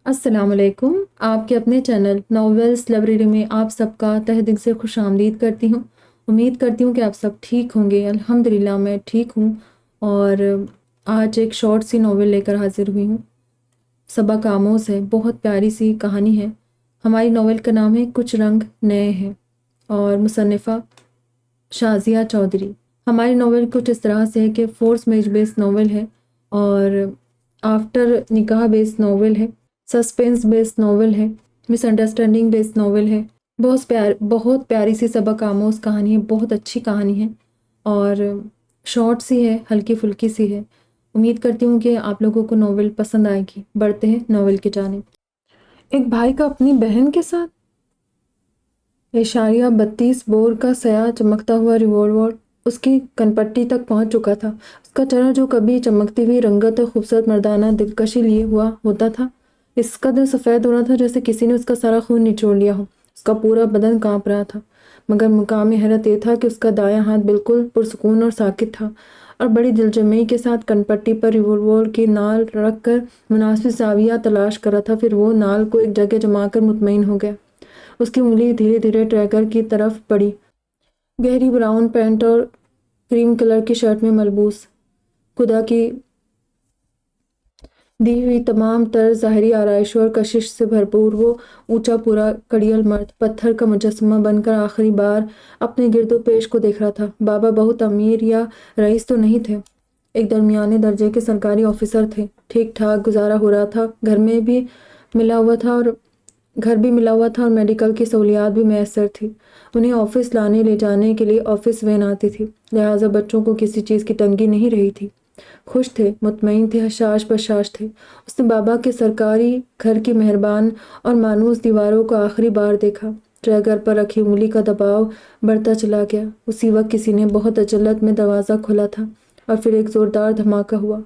السلام علیکم۔ آپ کے اپنے چینل ناولز لائبریری میں آپ سب کا تہہ دل سے خوش آمدید کرتی ہوں۔ امید کرتی ہوں کہ آپ سب ٹھیک ہوں گے۔ الحمدللہ میں ٹھیک ہوں، اور آج ایک شارٹ سی ناول لے کر حاضر ہوئی ہوں۔ سبق آموز ہے، بہت پیاری سی کہانی ہے۔ ہماری ناول کا نام ہے کچھ رنگ نئے ہیں، اور مصنفہ شازیہ چودھری۔ ہماری ناول کچھ اس طرح سے ہے کہ فورس میج بیس ناول ہے، اور آفٹر نکاح بیس ناول ہے، سسپینس بیس ناول ہے، مس انڈرسٹینڈنگ بیس ناول ہے۔ بہت پیاری سی سبق آموز کہانی ہے، بہت اچھی کہانی ہے، اور شارٹ سی ہے، ہلکی پھلکی سی ہے۔ امید کرتی ہوں کہ آپ لوگوں کو ناول پسند آئے گی۔ بڑھتے ہیں ناول کی جانب۔ ایک بھائی کا اپنی بہن کے ساتھ 32 بور کا سیاہ چمکتا ہوا ریوالور اس کی کنپٹی تک پہنچ چکا تھا۔ اس کا چہرہ جو کبھی چمکتی ہوئی رنگت اور خوبصورت مردانہ دلکشی لیے ہوا ہوتا تھا، اس قدر سفید ہو رہا تھا جیسے کسی نے اس کا سارا خون نچوڑ لیا ہو۔ اس کا پورا بدن کانپ رہا تھا، مگر مقام حیرت یہ تھا کہ اس کا دایاں ہاتھ بالکل پرسکون اور ساکت تھا، اور بڑی دلجمعی کے ساتھ کنپٹی پر ریوالور کی نال رکھ کر مناسب زاویہ تلاش کر رہا تھا۔ پھر وہ نال کو ایک جگہ جما کر مطمئن ہو گیا۔ اس کی انگلی دھیرے دھیرے ٹریگر کی طرف بڑھی۔ گہری براؤن پینٹ اور کریم کلر کی شرٹ میں ملبوس، خدا کی دی ہوئی تمام تر ظاہری آرائشوں اور کشش سے بھرپور وہ اونچا پورا کڑیل مرد پتھر کا مجسمہ بن کر آخری بار اپنے گرد و پیش کو دیکھ رہا تھا۔ بابا بہت امیر یا رئیس تو نہیں تھے، ایک درمیانے درجے کے سرکاری آفیسر تھے۔ ٹھیک ٹھاک گزارا ہو رہا تھا، گھر بھی ملا ہوا تھا اور میڈیکل کی سہولیات بھی میسر تھی۔ انہیں آفس لانے لے جانے کے لیے آفس وین آتی تھی، لہٰذا بچوں کو کسی چیز کی تنگی نہیں رہی تھی۔ خوش تھے، مطمئن تھے، حشاش بشاش تھے۔ اس نے بابا کے سرکاری گھر کی مہربان اور مانوس دیواروں کو آخری بار دیکھا۔ ٹریگر پر رکھی انگلی کا دباؤ بڑھتا چلا گیا۔ اسی وقت کسی نے بہت عجلت میں دروازہ کھولا تھا، اور پھر ایک زوردار دھماکہ ہوا۔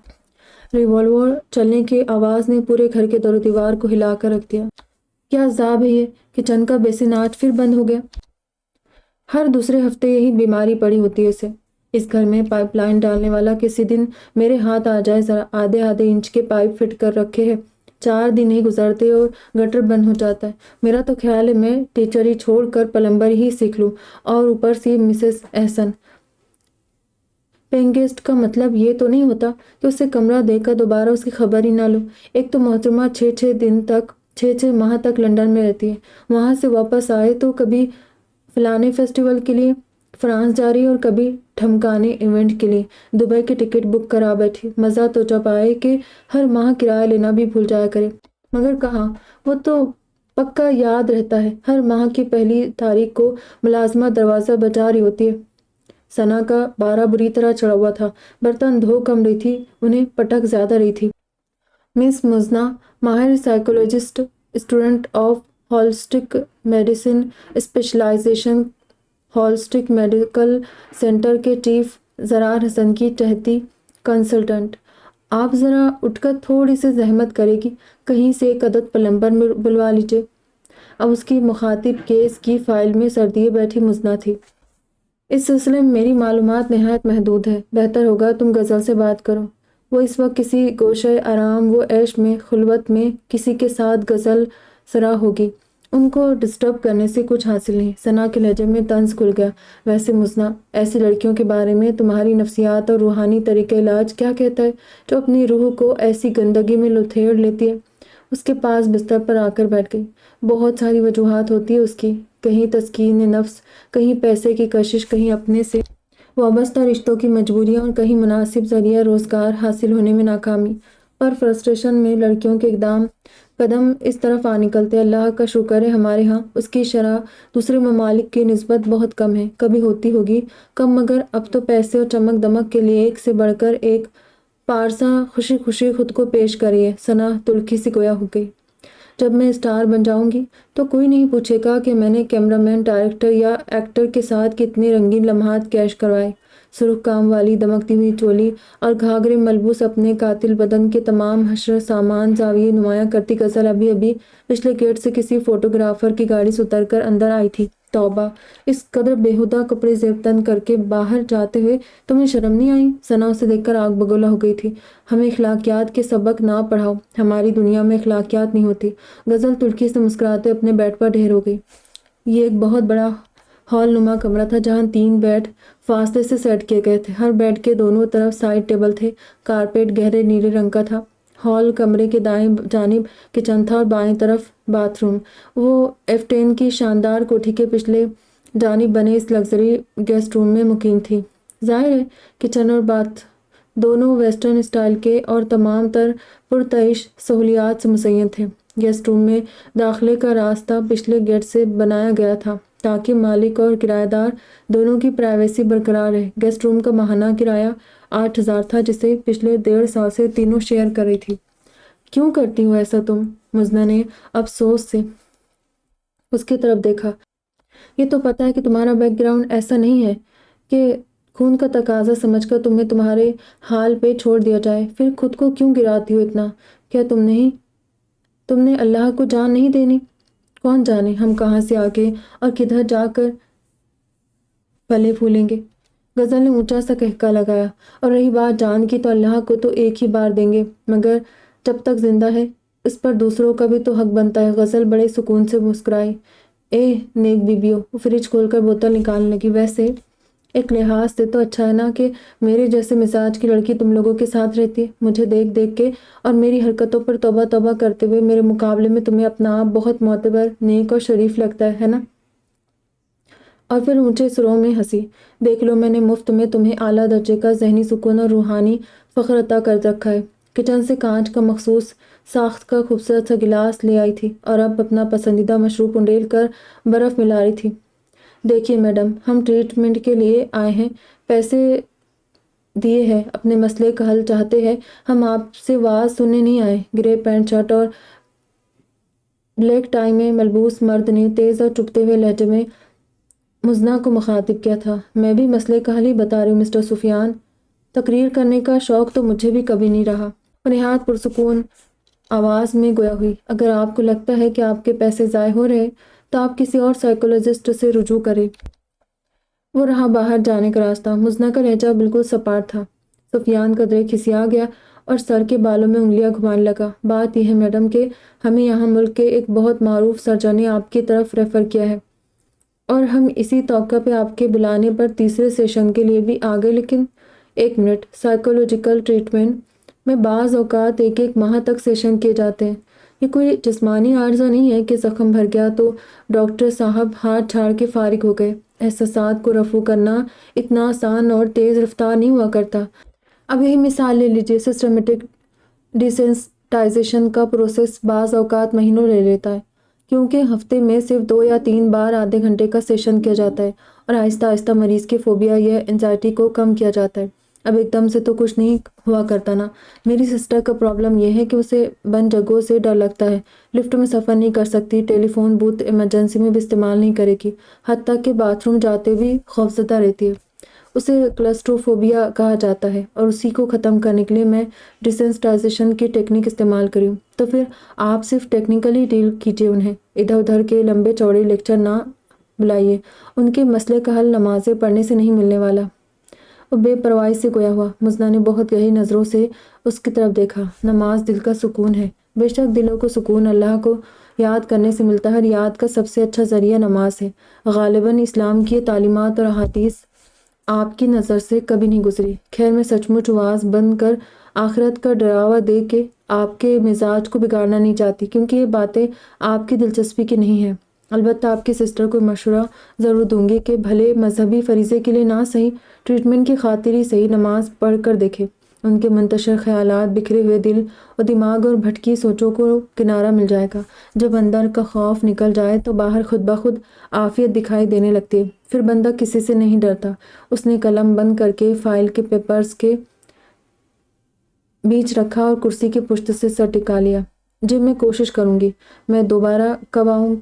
ریوالور چلنے کی آواز نے پورے گھر کے در و دیوار کو ہلا کر رکھ دیا۔ کیا عذاب ہے یہ! کچن کا بیسن آج پھر بند ہو گیا۔ ہر دوسرے ہفتے یہی بیماری پڑی ہوتی ہے اسے۔ اس گھر میں پائپ لائن ڈالنے والا کسی دن میرے ہاتھ آ جائے، ذرا آدھے انچ کے پائپ فٹ کر رکھے ہیں، 4 دن ہی گزرتے اور گٹر بند ہو جاتا ہے۔ میرا تو خیال ہے میں ٹیچری چھوڑ کر پلمبر ہی سیکھ لوں، اور اوپر سے مسز احسن پیئنگ گیسٹ کا مطلب یہ تو نہیں ہوتا کہ اسے کمرہ دے کر دوبارہ اس کی خبر ہی نہ لوں۔ ایک تو محترمہ 6 ماہ تک لندن میں رہتی ہے، وہاں سے واپس آئے تو کبھی فلانے فیسٹیول کے لیے فرانس جا رہی ہے، اور کبھی ٹھمکانے ایونٹ کے لیے دبئی کی ٹکٹ بک کرا بیٹھی۔ مزہ تو جب آئے کہ ہر ماہ کرایہ لینا بھی بھول جایا کرے، مگر کہاں، وہ تو پکا یاد رہتا ہے۔ ہر ماہ کی پہلی تاریخ کو ملازمہ دروازہ بجا رہی ہوتی ہے۔ ثنا کا پارا بری طرح چڑھا ہوا تھا، برتن دھو کم رہی تھی، انہیں پٹک زیادہ رہی تھی۔ مس مزنا، ماہر psychologist, student of holistic medicine specialization, holistic medical center کے چیف زرار حسن کی چہتی کنسلٹنٹ۔ آپ ذرا اٹھ کر تھوڑی سی زحمت کرے گی، کہیں سے ایک عدد پلمبر بلوا لیجیے۔ اب اس کی مخاطب کیس کی فائل میں سردیے بیٹھی مزنا تھی۔ اس سلسلے میں میری معلومات نہایت محدود ہے، بہتر ہوگا تم غزل سے بات کرو۔ وہ اس وقت کسی گوشۂ آرام و عیش میں، خلوت میں کسی کے ساتھ غزل سرا ہوگی۔ ان کو ڈسٹرب کرنے سے کچھ حاصل نہیں۔ ثنا کے لہجے میں طنز کھل گیا۔ ویسے مزنا، ایسی لڑکیوں کے بارے میں تمہاری نفسیات اور روحانی طریقہ علاج کیا کہتا ہے جو اپنی روح کو ایسی گندگی میں لتھیڑ لیتی ہے؟ اس کے پاس بستر پر آ کر بیٹھ گئی۔ بہت ساری وجوہات ہوتی ہے اس کی، کہیں تسکین نفس، کہیں پیسے کی کشش، کہیں اپنے سے وابستہ رشتوں کی مجبوریاں، اور کہیں مناسب ذریعہ روزگار حاصل ہونے میں ناکامی۔ پر فرسٹریشن میں لڑکیوں کے قدم اس طرف آ نکلتے۔ اللہ کا شکر ہے ہمارے ہاں اس کی شرح دوسرے ممالک کی نسبت بہت کم ہے۔ کبھی ہوتی ہوگی کم، مگر اب تو پیسے اور چمک دمک کے لیے ایک سے بڑھ کر ایک پارسا خوشی خوشی خود کو پیش کری ہے۔ ثنا تلخی سی گویا ہو گئی۔ جب میں اسٹار بن جاؤں گی تو کوئی نہیں پوچھے گا کہ میں نے کیمرہ مین، ڈائریکٹر یا ایکٹر کے ساتھ کتنے رنگین لمحات کیش کروائے۔ سرخ کام والی دمکتی ہوئی چولی اور گھاگھرے ملبوس اپنے قاتل بدن کے تمام حشر سامان زاویے نمایاں کرتی غزل ابھی ابھی پچھلے گیٹ سے کسی فوٹوگرافر کی گاڑی سے اتر کر اندر آئی تھی۔ توبہ، اس قدر بےہودہ کپڑے زیب تن کر کے باہر جاتے ہوئے تمہیں شرم نہیں آئی؟ ثنا اسے دیکھ کر آگ بگولا ہو گئی تھی۔ ہمیں اخلاقیات کے سبق نہ پڑھاؤ، ہماری دنیا میں اخلاقیات نہیں ہوتی۔ غزل تلخی سے مسکراتے اپنے بیڈ پر ڈھیر ہو گئی۔ یہ ایک بہت بڑا ہال نما کمرہ تھا جہاں 3 بیڈ فاصلے سے سیٹ کیے گئے تھے۔ ہر بیڈ کے دونوں طرف سائڈ ٹیبل تھے۔ کارپیٹ گہرے نیلے رنگ کا تھا۔ ہال کمرے کے دائیں جانب کچن تھا اور بائیں طرف باتھ روم۔ وہ F10 کی شاندار کوٹھی کے پچھلے جانب بنے اس لگژری گیسٹ روم میں مقیم تھی۔ ظاہر ہے کچن اور باتھ دونوں ویسٹرن اسٹائل کے اور تمام تر پرتعیش سہولیات سے مزین تھے۔ گیسٹ روم میں داخلے کا راستہ پچھلے گیٹ سے بنایا گیا تھا تاکہ مالک اور کرایہ دار دونوں کی پرائیویسی برقرار رہے۔ گیسٹ روم کا ماہانہ کرایہ 8,000 تھا جسے پچھلے 1.5 سال سے تینوں شیئر کر رہی تھی۔ کیوں کرتی ہو ایسا تم؟ مزنہ نے افسوس سے اس کی طرف دیکھا۔ یہ تو پتہ ہے کہ تمہارا بیک گراؤنڈ ایسا نہیں ہے کہ خون کا تقاضا سمجھ کر تمہیں تمہارے حال پہ چھوڑ دیا جائے، پھر خود کو کیوں گراتی ہو اتنا؟ کیا تم نے اللہ کو جان نہیں دینی؟ کون جانے ہم کہاں سے آگے اور کدھر جا کر پھلے پھولیں گے۔ غزل نے اونچا سا کہکا لگایا۔ اور رہی بات جان کی تو اللہ کو تو ایک ہی بار دیں گے، مگر جب تک زندہ ہے اس پر دوسروں کا بھی تو حق بنتا ہے۔ غزل بڑے سکون سے مسکرائی۔ اے نیک بیبیو، وہ فریج کھول کر بوتل نکالنے لگی۔ ویسے ایک لحاظ سے تو اچھا ہے نا کہ میرے جیسے مزاج کی لڑکی تم لوگوں کے ساتھ رہتی ہے۔ مجھے دیکھ دیکھ کے اور میری حرکتوں پر توبہ توبہ کرتے ہوئے میرے مقابلے میں تمہیں اپنا آپ بہت معتبر، نیک اور شریف لگتا ہے نا؟ اور پھر اونچے سروں میں ہنسی۔ دیکھ لو، میں نے مفت میں تمہیں اعلیٰ درجے کا ذہنی سکون اور روحانی فخر عطا کر رکھا ہے۔ کچن سے کانچ کا مخصوص ساخت کا خوبصورت سا گلاس لے آئی تھی اور اب اپنا پسندیدہ مشروب انڈیل کر برف ملا رہی تھی۔ دیکھیے میڈم، ہم ٹریٹمنٹ کے لیے آئے ہیں، پیسے دیے ہیں، اپنے مسئلے کا حل چاہتے ہیں، ہم آپ سے وعظ سننے نہیں آئے۔ گرے پینٹ شرٹ اور بلیک ٹائی میں ملبوس مرد نے تیز اور چبھتے ہوئے لہجے میں مزنہ کو مخاطب کیا تھا۔ میں بھی مسئلے کا حل ہی بتا رہی ہوں مسٹر سفیان، تقریر کرنے کا شوق تو مجھے بھی کبھی نہیں رہا۔ وہ نہایت پرسکون آواز میں گویا ہوئی۔ اگر آپ کو لگتا ہے کہ آپ کے پیسے ضائع ہو رہے تو آپ کسی اور سائیکولوجسٹ سے رجوع کریں۔ وہ رہا باہر جانے کا راستہ۔ مزنہ کا لہجہ بالکل سپاٹ تھا۔ سفیان کا دل کھسیا گیا اور سر کے بالوں میں انگلیاں گھمانے لگا۔ بات یہ ہے میڈم کہ ہمیں یہاں ملک کے ایک بہت معروف سرجن نے آپ کی طرف ریفر کیا ہے اور ہم اسی توقع پہ آپ کے بلانے پر تیسرے سیشن کے لیے بھی آ گئے۔ لیکن ایک منٹ، سائیکولوجیکل ٹریٹمنٹ میں بعض اوقات 1 ماہ تک سیشن کیے جاتے ہیں۔ یہ کوئی جسمانی عارضہ نہیں ہے کہ زخم بھر گیا تو ڈاکٹر صاحب ہاتھ جھاڑ کے فارغ ہو گئے۔ احساسات کو رفع کرنا اتنا آسان اور تیز رفتار نہیں ہوا کرتا۔ اب یہی مثال لے لیجیے، سسٹمیٹک ڈیسینسٹائزیشن کا پروسیس بعض اوقات مہینوں لے لیتا ہے، کیونکہ ہفتے میں صرف 2 یا 3 بار آدھے گھنٹے کا سیشن کیا جاتا ہے اور آہستہ آہستہ مریض کے فوبیا یا انزائٹی کو کم کیا جاتا ہے۔ اب ایک دم سے تو کچھ نہیں ہوا کرتا نا۔ میری سسٹر کا پرابلم یہ ہے کہ اسے بند جگہوں سے ڈر لگتا ہے، لفٹ میں سفر نہیں کر سکتی، ٹیلی فون بوتھ ایمرجنسی میں بھی استعمال نہیں کرے گی، حتیٰ کہ باتھ روم جاتے بھی خوفزدہ رہتی ہے۔ اسے کلسٹروفوبیا کہا جاتا ہے اور اسی کو ختم کرنے کے لیے میں ڈیسینسٹائزیشن کی ٹیکنیک استعمال کری ہوں۔ تو پھر آپ صرف ٹیکنیکلی ڈیل کیجیے، انہیں ادھر ادھر کے لمبے چوڑے لیکچر نہ بلائیے، ان کے مسئلے کا حل نمازیں پڑھنے سے نہیں ملنے والا۔ وہ بے پرواہی سے گویا ہوا۔ مزنہ نے بہت گہری نظروں سے اس کی طرف دیکھا۔ نماز دل کا سکون ہے۔ بے شک دلوں کو سکون اللہ کو یاد کرنے سے ملتا ہے اور یاد کا سب سے اچھا ذریعہ نماز ہے۔ غالباً اسلام کی یہ تعلیمات اور احادیث آپ کی نظر سے کبھی نہیں گزری۔ خیر، میں سچ مچ واعظ بن کر آخرت کا ڈراوا دے کے آپ کے مزاج کو بگاڑنا نہیں چاہتی، کیونکہ یہ باتیں آپ کی دلچسپی کی نہیں ہیں۔ البتہ آپ کی سسٹر کو مشورہ ضرور دوں گی کہ بھلے مذہبی فریضے کے لیے نہ صحیح، ٹریٹمنٹ کی خاطر ہی صحیح نماز پڑھ کر دیکھے۔ ان کے منتشر خیالات، بکھرے ہوئے دل اور دماغ اور بھٹکی سوچوں کو کنارہ مل جائے گا۔ جب اندر کا خوف نکل جائے تو باہر خود بخود عافیت دکھائی دینے لگتی ہے۔ پھر بندہ کسی سے نہیں ڈرتا۔ اس نے قلم بند کر کے فائل کے پیپرز کے بیچ رکھا اور کرسی کی پشت سے سر ٹکا لیا۔ جی میں کوشش کروں گی۔ میں دوبارہ کب آؤں؟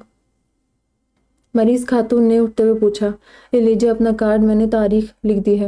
مریض خاتون نے اٹھتے ہوئے پوچھا۔ یہ لیجیے اپنا کارڈ، میں نے تاریخ لکھ دی ہے۔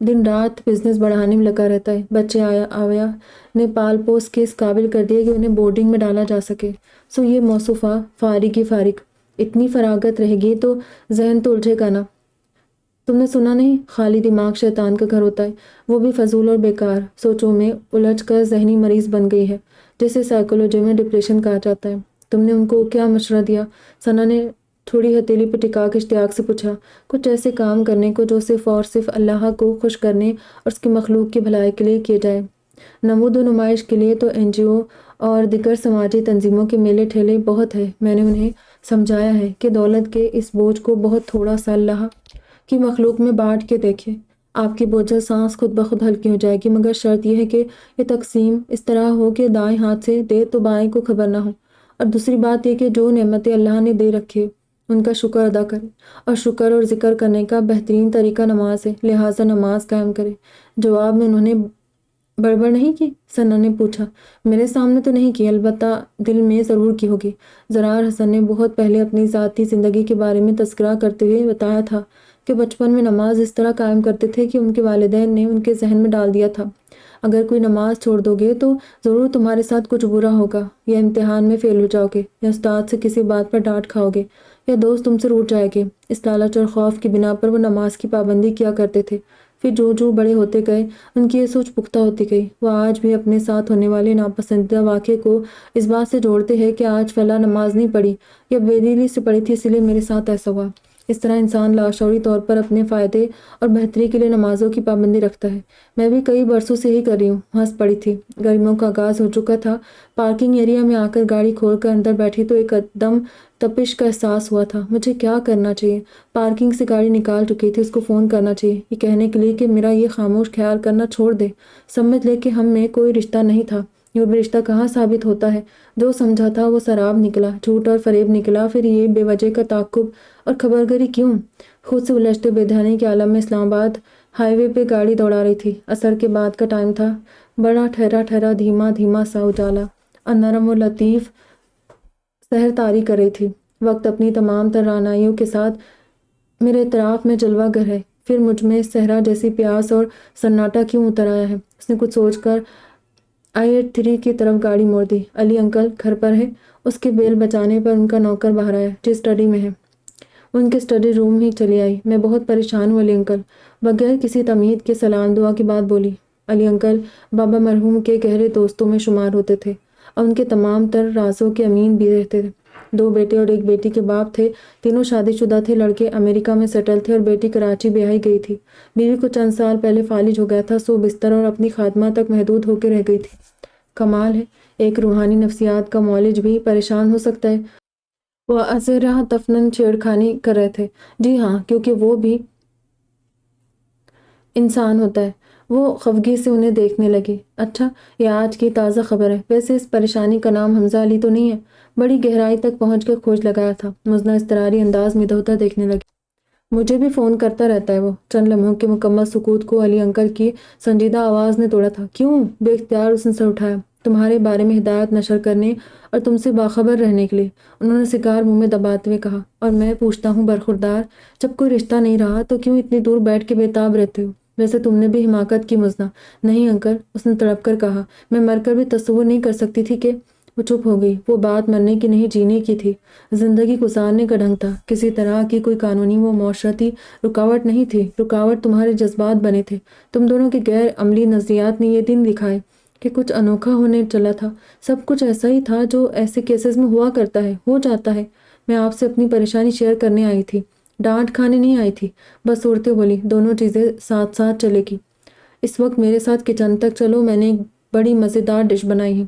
دن رات بزنس بڑھانے میں لگا رہتا ہے۔ بچے آیا نے پال پوس کے اس قابل کر دیا کہ انہیں بورڈنگ میں ڈالا جا سکے۔ سو یہ موصوفہ فارغ اتنی فراغت رہے گی تو ذہن تو الجھے گا نا۔ تم نے سنا نہیں، خالی دماغ شیطان کا گھر ہوتا ہے، وہ بھی فضول اور بیکار سوچوں میں الجھ کر ذہنی مریض بن گئی ہے، جسے سائیکولوجی میں ڈپریشن کہا جاتا ہے۔ تم نے ان کو کیا مشورہ دیا؟ ثنا نے تھوڑی ہتھیلی پہ ٹکا کے اشتیاق سے پوچھا۔ کچھ ایسے کام کرنے کو جو صرف اور صرف اللہ کو خوش کرنے اور اس کی مخلوق کی بھلائی کے لیے کیے جائے۔ نمود و نمائش کے لیے تو NGO اور دیگر سماجی تنظیموں کے میلے ٹھیلے بہت ہے۔ میں نے انہیں سمجھایا ہے کہ دولت کے اس بوجھ کو بہت تھوڑا سا اللہ کی مخلوق میں بانٹ کے دیکھیں، آپ کی بوجھل سانس خود بخود ہلکی ہو جائے گی، مگر شرط یہ ہے کہ یہ تقسیم اس طرح ہو کہ دائیں ہاتھ سے دے تو بائیں کو خبر نہ ہو، اور دوسری بات یہ کہ جو نعمتیں اللہ نے دے رکھے ان کا شکر ادا کرے، اور شکر اور ذکر کرنے کا بہترین طریقہ نماز ہے، لہٰذا نماز قائم کرے۔ جواب میں انہوں نے بڑبڑ نہیں کی؟ ثنا نے پوچھا۔ میرے سامنے تو نہیں کی، البتہ دل میں ضرور کی ہوگی۔ زرار حسن نے بہت پہلے اپنی ذاتی زندگی کے بارے میں تذکرہ کرتے ہوئے بتایا تھا کہ بچپن میں نماز اس طرح قائم کرتے تھے کہ ان کے والدین نے ان کے ذہن میں ڈال دیا تھا، اگر کوئی نماز چھوڑ دو گے تو ضرور تمہارے ساتھ کچھ برا ہوگا، یا امتحان میں فیل ہو جاؤ گے، یا استاد سے کسی بات پر ڈانٹ کھاؤ گے، یا دوست تم سے روٹھ جائے گے۔ اس لالچ اور خوف کی بنا پر وہ نماز کی پابندی کیا کرتے تھے۔ پھر جو بڑے ہوتے گئے ان کی یہ سوچ پختہ ہوتی گئی۔ وہ آج بھی اپنے ساتھ ہونے والے ناپسندیدہ واقعے کو اس بات سے جوڑتے ہیں کہ آج فلاں نماز نہیں پڑھی یا بے دلی سے پڑھی تھی، اس لیے میرے ساتھ ایسا ہوا۔ اس طرح انسان لاشعوری طور پر اپنے فائدے اور بہتری کے لیے نمازوں کی پابندی رکھتا ہے۔ میں بھی کئی برسوں سے ہی کر رہی ہوں۔ ہنس پڑی تھی۔ گرمیوں کا آغاز ہو چکا تھا۔ پارکنگ ایریا میں آ کر گاڑی کھول کر اندر بیٹھی تو ایک دم تپش کا احساس ہوا تھا۔ مجھے کیا کرنا چاہیے؟ پارکنگ سے گاڑی نکال چکی تھی، اس کو فون کرنا چاہیے، یہ کہنے کے لیے کہ میرا یہ خاموش خیال کرنا چھوڑ دے، سمجھ لے کہ ہم میں کوئی رشتہ نہیں تھا۔ یہ بھی رشتہ کہاں ثابت ہوتا ہے؟ جو سمجھا تھا وہ سراب نکلا، جھوٹ اور فریب نکلا۔ پھر یہ بے وجہ کا تعاقب اور خبرگری کیوں؟ خود سے الجھتے بے دھیانی کے عالم میں اسلام آباد ہائی وے پہ گاڑی دوڑا رہی تھی۔ عصر کے بعد کا ٹائم تھا، بڑا ٹھہرا دھیما سا اجالا اور نرم و لطیف سحر طاری کر رہی تھی۔ وقت اپنی تمام تر رعنائیوں کے ساتھ میرے اطراف میں جلوہ گر ہے، پھر مجھ میں صحرا جیسی پیاس اور سناٹا کیوں اتر آیا ہے؟ اس نے کچھ سوچ کر I-83 کی طرف گاڑی موڑ دی۔ علی انکل گھر پر ہے؟ اس کے بیل بجانے پر ان کا نوکر باہر آیا۔ جی اسٹڈی میں ہے۔ ان کے اسٹڈی روم ہی چلی آئی۔ میں بہت پریشان ہوں علی انکل، بغیر کسی تمہید کے سلام دعا کی بات بولی۔ علی انکل بابا مرحوم کے گہرے دوستوں میں شمار ہوتے تھے اور ان کے تمام تر رازوں کے امین بھی رہتے تھے۔ 2 بیٹے اور 1 بیٹی کے باپ تھے، تینوں شادی شدہ تھے، لڑکے امریکہ میں سیٹل تھے اور بیٹی کراچی بیاہی گئی تھی۔ بیوی کو چند سال پہلے فالج ہو گیا تھا، سو بستر اور اپنی خادمہ تک محدود ہو کے رہ گئی تھی۔ کمال ہے، ایک روحانی نفسیات کا معالج بھی پریشان ہو سکتا ہے۔ وہ ازرہ دفنن چھیڑخانی کر رہے تھے۔ جی ہاں، کیونکہ وہ بھی انسان ہوتا ہے۔ وہ خفگی سے انہیں دیکھنے لگی۔ اچھا، یہ آج کی تازہ خبر ہے؟ ویسے اس پریشانی کا نام حمزہ علی تو نہیں ہے؟ بڑی گہرائی تک پہنچ کر کھوج لگایا تھا۔ مزنہ اضطراری انداز میں ادھر ادھر دیکھنے لگی۔ مجھے بھی فون کرتا رہتا ہے وہ۔ چند لمحوں کے مکمل سکوت کو علی انکل کی سنجیدہ آواز نے توڑا تھا۔ کیوں؟ بے اختیار اس نے سر اٹھایا۔ تمہارے بارے میں ہدایت نشر کرنے اور تم سے باخبر رہنے کے لیے، انہوں نے سگار منہ میں دباتے ہوئے کہا۔ اور میں پوچھتا ہوں برخوردار، جب کوئی رشتہ نہیں رہا تو کیوں اتنی دور بیٹھ کے بےتاب رہتے ہو؟ ویسے تم نے بھی حماقت کی مزنہ۔ نہیں انکل، اس نے تڑپ کر کہا، میں مر کر بھی تصور نہیں کر سکتی تھی کہ… وہ چپ ہو گئی۔ وہ بات مرنے کی نہیں، جینے کی تھی، زندگی گزارنے کا ڈھنگ تھا۔ کسی طرح کی کوئی قانونی و معاشرتی رکاوٹ نہیں تھی، رکاوٹ تمہارے جذبات بنے تھے۔ تم دونوں کے غیر عملی نظریات نے یہ دن دکھائے کہ کچھ انوکھا ہونے چلا تھا۔ سب کچھ ایسا ہی تھا جو ایسے کیسز میں ہوا کرتا ہے، ہو جاتا ہے۔ میں آپ سے اپنی پریشانی شیئر کرنے آئی تھی، ڈانٹ کھانے نہیں آئی تھی۔ بس صورتیں بولی، دونوں چیزیں ساتھ ساتھ چلے گی۔ اس وقت میرے ساتھ کچن تک چلو، میں نے ایک بڑی مزیدار ڈش بنائی ہے۔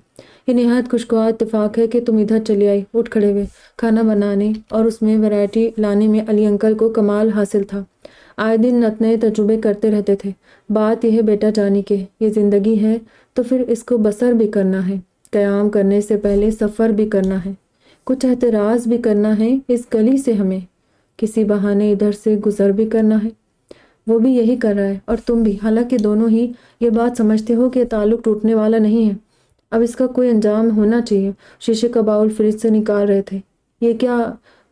یہ نہایت خوشگوار اتفاق ہے کہ تم ادھر چلی آئی۔ اٹھ کھڑے ہوئے۔ کھانا بنانے اور اس میں ویرائٹی لانے میں علی انکل کو کمال حاصل تھا۔ آئے دن نت نئے تجربے کرتے رہتے تھے۔ بات یہ ہے بیٹا جانی کہ یہ زندگی ہے تو پھر اس کو بسر بھی کرنا ہے، قیام کرنے سے پہلے سفر بھی کرنا ہے، کچھ احتراز بھی کرنا ہے، اس گلی سے ہمیں کسی بہانے ادھر سے گزر بھی کرنا ہے۔ وہ بھی یہی کر رہا ہے اور تم بھی، حالانکہ دونوں ہی یہ بات سمجھتے ہو کہ یہ تعلق ٹوٹنے والا نہیں ہے، اب اس کا کوئی انجام ہونا چاہیے۔ شیشے کا باؤل فریج سے نکال رہے تھے۔ یہ کیا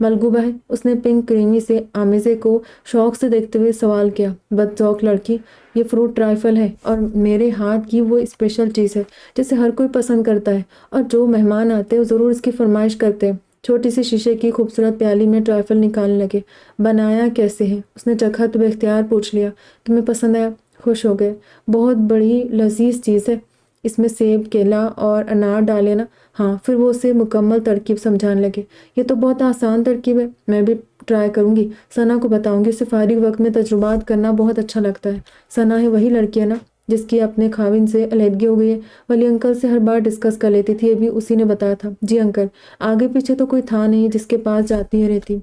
ملگوبہ ہے؟ اس نے پنک کریمی سے آمیزے کو شوق سے دیکھتے ہوئے سوال کیا۔ بدذوق لڑکی، یہ فروٹ ٹرائفل ہے اور میرے ہاتھ کی وہ اسپیشل چیز ہے جسے ہر کوئی پسند کرتا ہے، اور جو مہمان آتے ہیں وہ ضرور اس کی فرمائش کرتے ہیں۔ چھوٹی سی شیشے کی خوبصورت پیالی میں ٹرائفل نکالنے لگے۔ بنایا کیسے ہے؟ اس نے چکھا تو بے اختیار پوچھ لیا۔ تمہیں پسند آیا؟ خوش ہو گئے۔ بہت بڑی لذیذ چیز ہے، اس میں سیب، کیلا اور انار ڈالے نا؟ ہاں۔ پھر وہ اسے مکمل ترکیب سمجھانے لگے۔ یہ تو بہت آسان ترکیب ہے، میں بھی ٹرائی کروں گی، ثنا کو بتاؤں گی، اسے فارغ وقت میں تجربات کرنا بہت اچھا لگتا ہے۔ ثنا ہے وہی لڑکی ہے نا جس کی اپنے خاوند سے علیحدگی ہو گئی ہے؟ ولی انکل سے ہر بار ڈسکس کر لیتی تھی، ابھی اسی نے بتایا تھا۔ جی انکل، آگے پیچھے تو کوئی تھا نہیں جس کے پاس جاتی ہے رہتی۔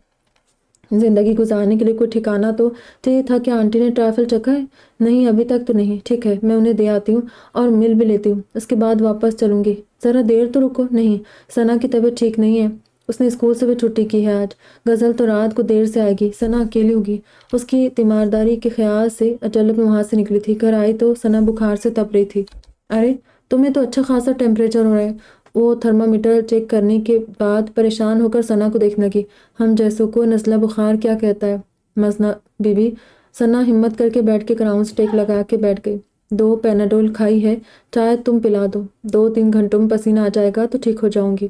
زندگی گزارنے کے لیے کوئی ٹھکانہ تو چاہیے تھا۔ کیا آنٹی نے ٹرائفل چکھا ہے؟ نہیں، ابھی تک تو نہیں۔ ٹھیک ہے، میں انہیں دے آتی ہوں اور مل بھی لیتی ہوں، اس کے بعد واپس چلوں گی۔ ذرا دیر تو رکو۔ نہیں، ثنا کی طبیعت ٹھیک نہیں ہے، اس نے اسکول سے بھی چھٹی کی ہے آج۔ غزل تو رات کو دیر سے آئے گی، ثنا اکیلی ہوگی۔ اس کی تیمارداری کے خیال سے اچانک میں وہاں سے نکلی تھی، گھر آئی تو ثنا بخار سے تپ رہی تھی۔ ارے تمہیں تو اچھا خاصا ٹیمپریچر ہو رہا ہے۔ وہ تھرمامیٹر چیک کرنے کے بعد پریشان ہو کر ثنا کو دیکھنے لگی۔ ہم جیسوں کو نزلہ بخار کیا کہتا ہے مزنہ بی بی؟ ثنا ہمت کر کے بیٹھ کے کراؤن اسٹیک لگا کے بیٹھ گئی۔ 2 پیناڈول کھائی ہے، چائے تم پلا دو، 2-3 گھنٹوں میں پسینہ آ جائے گا تو ٹھیک ہو جاؤں گی۔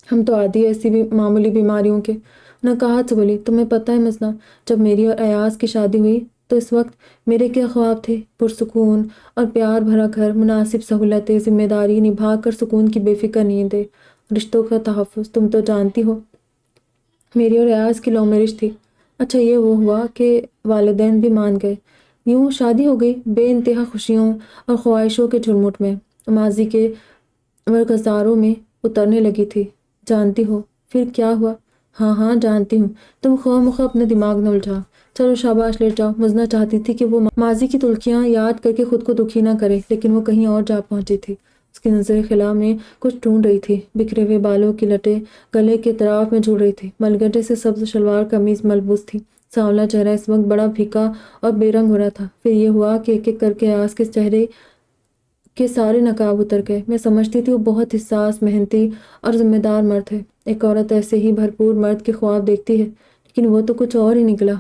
ہم تو عادی ایسی بھی معمولی بیماریوں کے۔ نکہت سے بولی، تمہیں پتہ ہے مزنہ، جب میری اور ایاز کی شادی ہوئی تو اس وقت میرے کیا خواب تھے؟ پرسکون اور پیار بھرا گھر، مناسب سہولتیں، ذمہ داری نبھا کر سکون کی بے فکر نیندیں، رشتوں کا تحفظ۔ تم تو جانتی ہو میری اور ایاز کی لو میرج تھی۔ اچھا یہ وہ ہوا کہ والدین بھی مان گئے، یوں شادی ہو گئی بے انتہا خوشیوں اور خواہشوں کے جھرمٹ میں، ماضی کے مرغزاروں میں اترنے لگی تھی۔ جانتی ہو پھر کیا ہوا؟ ہاں ہاں جانتی ہوں، تم خواہ مخواہ اپنے دماغ نہ الجھا۔ چلو شاباش لیٹ جاؤ۔ مزنہ چاہتی تھی کہ وہ ماضی کی تلخیاں یاد کر کے خود کو دکھی نہ کرے، لیکن وہ کہیں اور جا پہنچی تھی۔ اس کی نظر خلا میں کچھ ڈھونڈ رہی تھی، بکھرے ہوئے بالوں کی لٹیں گلے کے اطراف میں جھول رہی تھی، ملگٹے سے سبز شلوار قمیض ملبوس تھی۔ سانولا چہرہ اس وقت بڑا پھیکا اور بے رنگ ہو رہا تھا۔ پھر یہ ہوا کہ ایک ایک کر کے ایاز کے چہرے کے سارے نقاب اتر گئے۔ میں سمجھتی تھی وہ بہت حساس، محنتی اور ذمہ دار مرد ہے۔ ایک عورت ایسے ہی بھرپور مرد کے خواب دیکھتی ہے، لیکن وہ تو کچھ اور ہی نکلا۔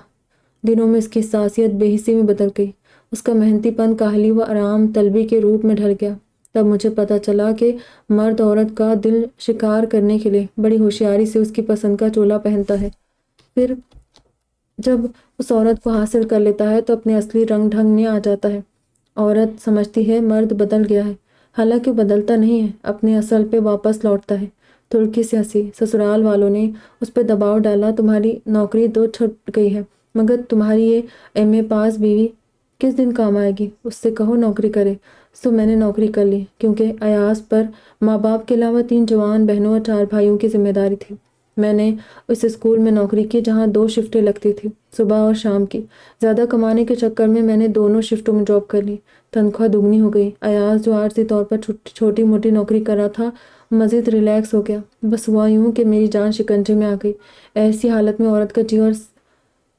دنوں میں اس کی حساسیت بے حسی میں بدل گئی، اس کا محنتی پن کاہلی و آرام طلبی کے روپ میں ڈھل گیا۔ تب مجھے پتہ چلا کہ مرد عورت کا دل شکار کرنے کے لیے بڑی ہوشیاری سے اس کی پسند کا چولا پہنتا ہے، پھر جب اس عورت کو حاصل کر لیتا ہے تو اپنے اصلی رنگ ڈھنگ میں آ جاتا ہے۔ عورت سمجھتی ہے مرد بدل گیا ہے، حالانکہ وہ بدلتا نہیں ہے، اپنے اصل پہ واپس لوٹتا ہے۔ تلخی سے ہنسی۔ سسرال والوں نے اس پہ دباؤ ڈالا، تمہاری نوکری تو چھٹ گئی ہے، مگر تمہاری یہ ایم اے پاس بیوی کس دن کام آئے گی؟ اس سے کہو نوکری کرے۔ سو میں نے نوکری کر لی، کیونکہ ایاز پر ماں باپ کے علاوہ 3 جوان بہنوں اور 4 بھائیوں کی ذمہ داری تھی۔ میں نے اس اسکول میں نوکری کی جہاں 2 شفٹیں لگتی تھی، صبح اور شام کی۔ زیادہ کمانے کے چکر میں نے دونوں شفٹوں میں جاب کر لی، تنخواہ دگنی ہو گئی۔ ایاز جو عارضی طور پر چھوٹی موٹی نوکری کر رہا تھا، مزید ریلیکس ہو گیا۔ بس ہوا یوں کہ میری جان شکنجے میں آ گئی۔ ایسی حالت میں عورت کا جی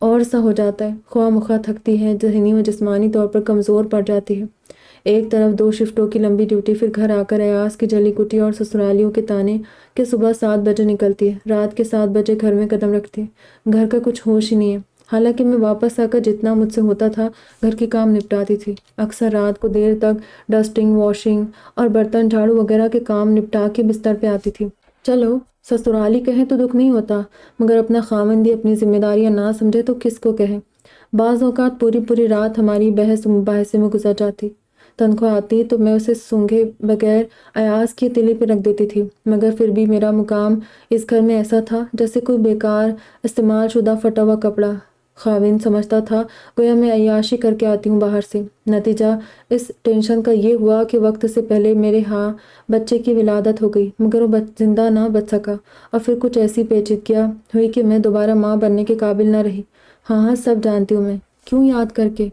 اور سا ہو جاتا ہے، خواہ مخواہ تھکتی ہے، ذہنی و جسمانی طور پر کمزور پڑ جاتی ہے۔ ایک طرف 2 شفٹوں کی لمبی ڈیوٹی، پھر گھر آ کر ایاز کی جلی کٹی اور سسرالیوں کے تانے کہ صبح 7 بجے نکلتی ہے، رات کے 7 بجے گھر میں قدم رکھتی ہے، گھر کا کچھ ہوش ہی نہیں ہے۔ حالانکہ میں واپس آ کر جتنا مجھ سے ہوتا تھا گھر کے کام نپٹاتی تھی، اکثر رات کو دیر تک ڈسٹنگ، واشنگ اور برتن جھاڑو وغیرہ کے کام نپٹا کے بستر پہ آتی تھی۔ چلو سسرالی کہیں تو دکھ نہیں ہوتا، مگر اپنا خاوند ہی اپنی ذمہ داریاں نہ سمجھے تو کس کو کہے۔ بعض اوقات پوری رات ہماری بحث و مباحثے میں گزر جاتی۔ تنخواہ آتی تو میں اسے سونگھے بغیر ایاز کی تلی پہ رکھ دیتی تھی، مگر پھر بھی میرا مقام اس گھر میں ایسا تھا جیسے کوئی بیکار استعمال شدہ پھٹا ہوا کپڑا۔ خاوند سمجھتا تھا گویا میں عیاشی کر کے آتی ہوں باہر سے۔ نتیجہ اس ٹینشن کا یہ ہوا کہ وقت سے پہلے میرے ہاں بچے کی ولادت ہو گئی، مگر وہ زندہ نہ بچ سکا، اور پھر کچھ ایسی پیچیدگیاں ہوئی کہ میں دوبارہ ماں بننے کے قابل نہ رہی۔ ہاں سب جانتی ہوں میں، کیوں یاد کر کے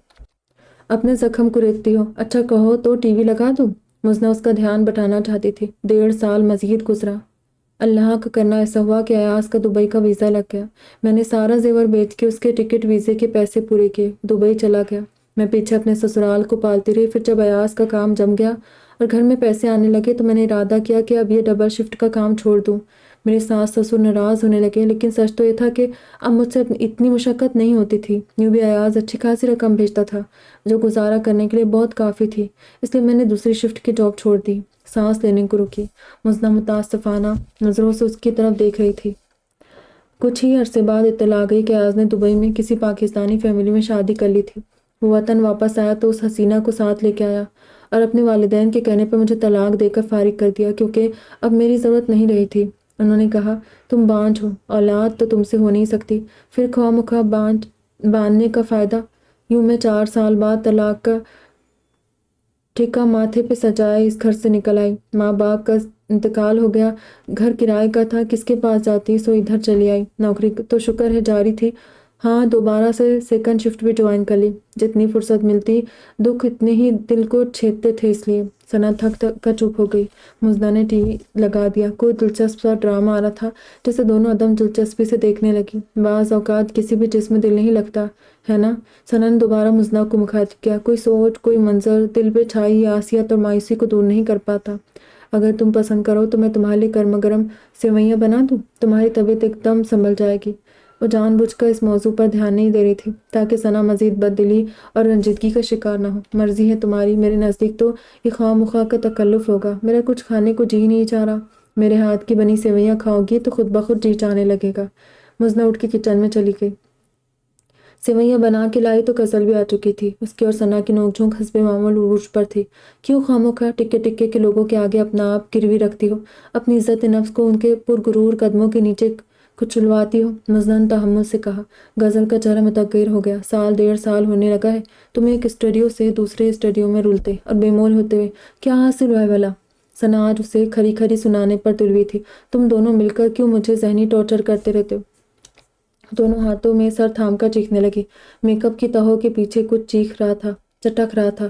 اپنے زخم کو ریکھتی ہو؟ اچھا کہو تو ٹی وی لگا دوں؟ مزنہ اس کا دھیان بٹانا چاہتی تھی۔ 1.5 سال مزید گزرا۔ اللہ کا کرنا ایسا ہوا کہ ایاز کا دبئی کا ویزا لگ گیا۔ میں نے سارا زیور بیچ کے اس کے ٹکٹ ویزے کے پیسے پورے کیے، دبئی چلا گیا۔ میں پیچھے اپنے سسرال کو پالتی رہی۔ پھر جب ایاز کا کام جم گیا اور گھر میں پیسے آنے لگے تو میں نے ارادہ کیا کہ اب یہ ڈبل شفٹ کا کام چھوڑ دوں۔ میرے ساس سسر ناراض ہونے لگے، لیکن سچ تو یہ تھا کہ اب مجھ سے اتنی مشقت نہیں ہوتی تھی۔ یوں بھی ایاز اچھی خاصی رقم بھیجتا تھا جو گزارا کرنے کے لیے بہت کافی تھی، اس لیے میں نے دوسری شفٹ کی جاب چھوڑ دی۔ سانس لینے کو رکی، مزنہ متاسفانہ نظروں سے اس کی طرف دیکھ رہی تھی۔ کچھ ہی عرصے بعد اطلاع گئی کہ ایاز نے دبئی میں کسی پاکستانی فیملی میں شادی کر لی تھی۔ وہ وطن واپس آیا تو اس حسینہ کو ساتھ لے کے آیا اور اپنے والدین کے کہنے پر مجھے طلاق دے کر فارغ کر دیا، کیونکہ اب میری ضرورت نہیں رہی تھی۔ انہوں نے کہا، تم بانجھ ہو، اولاد تو تم سے ہو نہیں سکتی، پھر خواہ مخواہ باندھنے کا فائدہ۔ یوں میں 4 سال بعد طلاق کا ٹھیکہ ماتھے پہ سجائے اس گھر سے نکل آئی۔ ماں باپ کا انتقال ہو گیا، گھر کرائے کا تھا، کس کے پاس جاتی، سو ادھر چلی آئی۔ نوکری تو شکر ہے جاری تھی، ہاں دوبارہ سے سیکنڈ شفٹ بھی جوائن کر لی۔ جتنی فرصت ملتی دکھ اتنے ہی دل کو چھیدتے تھے، اس لیے ثنا تھک کر چپ ہو گئی۔ مزدہ نے ٹی وی لگا دیا، کوئی دلچسپ سا ڈرامہ آ رہا تھا جسے دونوں عدم دلچسپی سے دیکھنے لگی۔ بعض اوقات کسی بھی چیز میں دل نہیں لگتا ہے نا؟ ثنا نے دوبارہ مزدہ کو مخاطب کیا، کوئی سوچ، کوئی منظر دل پہ چھائی آسیات اور مایوسی کو دور نہیں کر پاتا۔ اگر تم پسند کرو تو میں تمہارے لیے گرما گرم سیوئیاں بنا دوں، تمہاری طبیعت ایک دم سنبھل جائے گی۔ وہ جان بوجھ کر اس موضوع پر دھیان نہیں دے رہی تھی تاکہ ثنا مزید بددلی اور رنجیدگی کا شکار نہ ہو۔ مرضی ہے تمہاری، میرے نزدیک تو یہ خواہ مخواہ کا تکلف ہوگا، میرا کچھ کھانے کو جی نہیں چاہ رہا۔ میرے ہاتھ کی بنی سیوئیاں کھاؤ گی تو خود بخود جی چاہنے لگے گا۔ مزنہ اٹھ کے کچن میں چلی گئی۔ سیوئیاں بنا کے لائی تو غزل بھی آ چکی تھی۔ اس کی اور ثنا کی نوک جھونک حسب معمول عروج پر تھی۔ کیوں خواہ ٹکے ٹکے کے لوگوں کے آگے اپنا آپ گروی رکھتی ہو، اپنی عزت نفس کو ان کے پرغرور قدموں کے نیچے کچلواتی ہو؟ مزدہ نے تحمل سے کہا۔ غزل کا چہرہ متغیر ہو گیا۔ 1.5 سال ہونے لگا ہے تمہیں ایک اسٹوڈیو سے دوسرے اسٹوڈیو میں رولتے اور بے مول ہوتے ہوئے، کیا حاصل ہوا ہے بھلا؟ ثنا آج اسے کھری کھری سنانے پر تلوی تھی۔ تم دونوں مل کر کیوں مجھے ذہنی ٹارچر کرتے رہتے ہو؟ دونوں ہاتھوں میں سر تھام کر چیخنے لگی۔ میک اپ کی تہوں کے پیچھے کچھ چٹک رہا تھا۔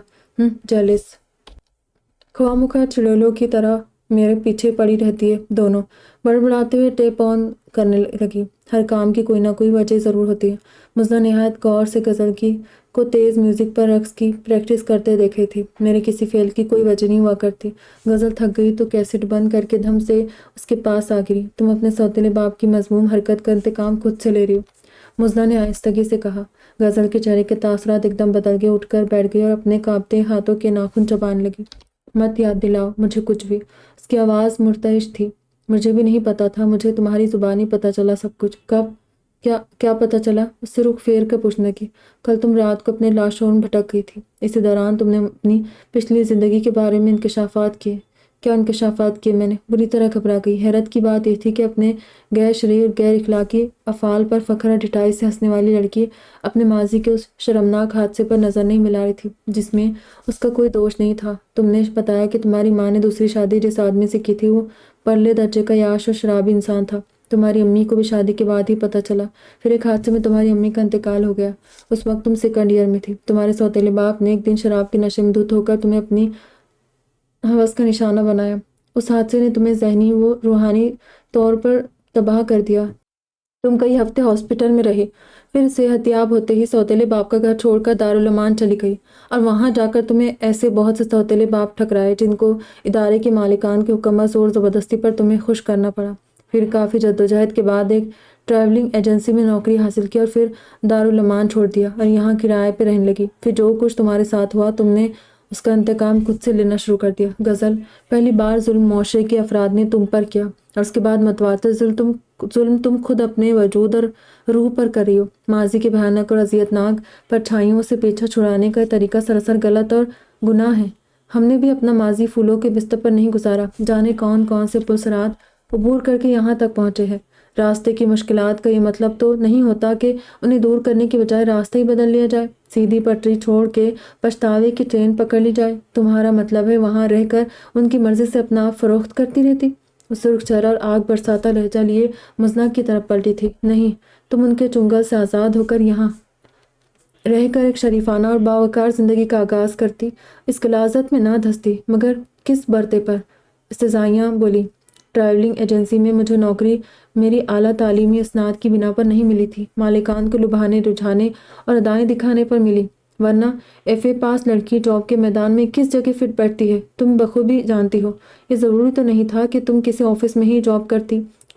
جیلس خواہ مخواہ چڑیلوں کی طرح میرے پیچھے پڑی رہتی ہے دونوں، بڑبڑاتے ہوئے ٹیپ آن کرنے لگی۔ ہر کام کی کوئی نہ کوئی وجہ ضرور ہوتی ہے۔ مزدہ نہایت غور سے غزل کو تیز میوزک پر رقص کی پریکٹس کرتے دیکھ رہی تھی۔ میرے کسی فعل کی کوئی وجہ نہیں ہوا کرتی۔ غزل تھک گئی تو کیسٹ بند کر کے دھم سے اس کے پاس آ گری۔ تم اپنے سوتیلے باپ کی مذموم حرکت کا انتقام خود سے لے رہی ہو، مزدہ نے آہستگی سے کہا۔ غزل کے چہرے کے تاثرات ایک دم بدل گئے، اٹھ کر بیٹھ گئی اور اپنے کانپتے ہاتھوں کے ناخن چبانے لگی۔ مت یاد دلاؤ مجھے کچھ بھی۔ اس کی آواز مرتعش تھی۔ مجھے بھی نہیں پتا تھا، مجھے تمہاری زبانی پتا چلا سب کچھ۔ کب؟ کیا پتا چلا؟ اس سے رخ پھیر کر پوچھنے لگی۔ کل تم رات کو اپنے لاشعور میں بھٹک گئی تھی، اسی دوران تم نے اپنی پچھلی زندگی کے بارے میں انکشافات کیے۔ کیا انکشافات کیے؟ میں نے بری طرح گھبرا گئی۔ حیرت کی بات یہ تھی کہ اپنے غیر شرعی اور غیر اخلاقی افعال پر فخر اور ڈٹائی سے ہنسنے والی لڑکی اپنے ماضی کے اس شرمناک حادثے پر نظر نہیں ملا رہی تھی جس میں اس کا کوئی دوش نہیں تھا۔ تم نے بتایا کہ تمہاری ماں نے دوسری شادی جس آدمی سے کی تھی وہ پرلے درجے کا عیاش اور شرابی انسان تھا۔ تمہاری امی کو بھی شادی کے بعد ہی پتہ چلا۔ پھر ایک حادثے میں تمہاری امی کا انتقال ہو گیا۔ اس وقت تم 2nd ایئر میں تھی۔ تمہارے سوتیلے باپ نے ایک دن شراب کے نشے میں دھت ہو کر تمہیں اپنی ہوس کا نشانہ بنایا۔ اس حادثے نے تمہیں ذہنی و روحانی طور پر تباہ کر دیا۔ تم کئی ہفتے ہاسپٹل میں رہی، پھر صحت یاب ہوتے ہی سوتیلے باپ کا گھر چھوڑ کر دارالامان چلی گئی، اور وہاں جا کر تمہیں ایسے بہت سے سوتیلے باپ ٹھکرائے جن کو ادارے کے مالکان کے حکم زور زبردستی پر تمہیں خوش کرنا پڑا۔ پھر کافی جدوجہد کے بعد ایک ٹریولنگ ایجنسی میں نوکری حاصل کی اور پھر دارالامان چھوڑ دیا اور یہاں کرائے پہ رہنے لگی۔ پھر جو کچھ تمہارے ساتھ ہوا تم نے اس کا انتقام خود سے لینا شروع کر دیا۔ غزل، پہلی بار ظلم معاشرے کے افراد نے تم پر کیا اور اس کے بعد متواتر ظلم تم خود اپنے وجود اور روح پر کر رہی ہو۔ ماضی کے بھیانک اور اذیت ناک پرچھائیوں سے پیچھا چھڑانے کا طریقہ سراسر غلط اور گناہ ہے۔ ہم نے بھی اپنا ماضی پھولوں کے بستر پر نہیں گزارا، جانے کون کون سے پلسرات عبور کر کے یہاں تک پہنچے ہیں۔ راستے کی مشکلات کا یہ مطلب تو نہیں ہوتا کہ انہیں دور کرنے کی بجائے راستہ ہی بدل لیا جائے، سیدھی پٹری چھوڑ کے پچھتاوے کی ٹرین پکڑ لی جائے۔ تمہارا مطلب ہے وہاں رہ کر ان کی مرضی سے اپنا آپ فروخت کرتی رہتی؟ اس سرخ چہرہ اور آگ برساتا لہجہ لیے مزنہ کی طرف پلٹی تھی۔ نہیں، تم ان کے چنگل سے آزاد ہو کر یہاں رہ کر ایک شریفانہ اور باوقار زندگی کا آغاز کرتی، اس غلاظت میں نہ دھستی، مگر کس برتے پر؟ استزائیاں بولی۔ ٹریولنگ ایجنسی میں مجھے نوکری میری اعلیٰ تعلیمی اسناد کی بنا پر نہیں ملی تھی، مالکان کو لبھانے رجھانے اور ادائیں دکھانے پر ملی، ورنہ FA پاس لڑکی جاب کے میدان میں کس جگہ فٹ بیٹھتی ہے تم بخوبی جانتی ہو۔ یہ ضروری تو نہیں تھا کہ تم کسی آفس میں ہی جاب کرتی،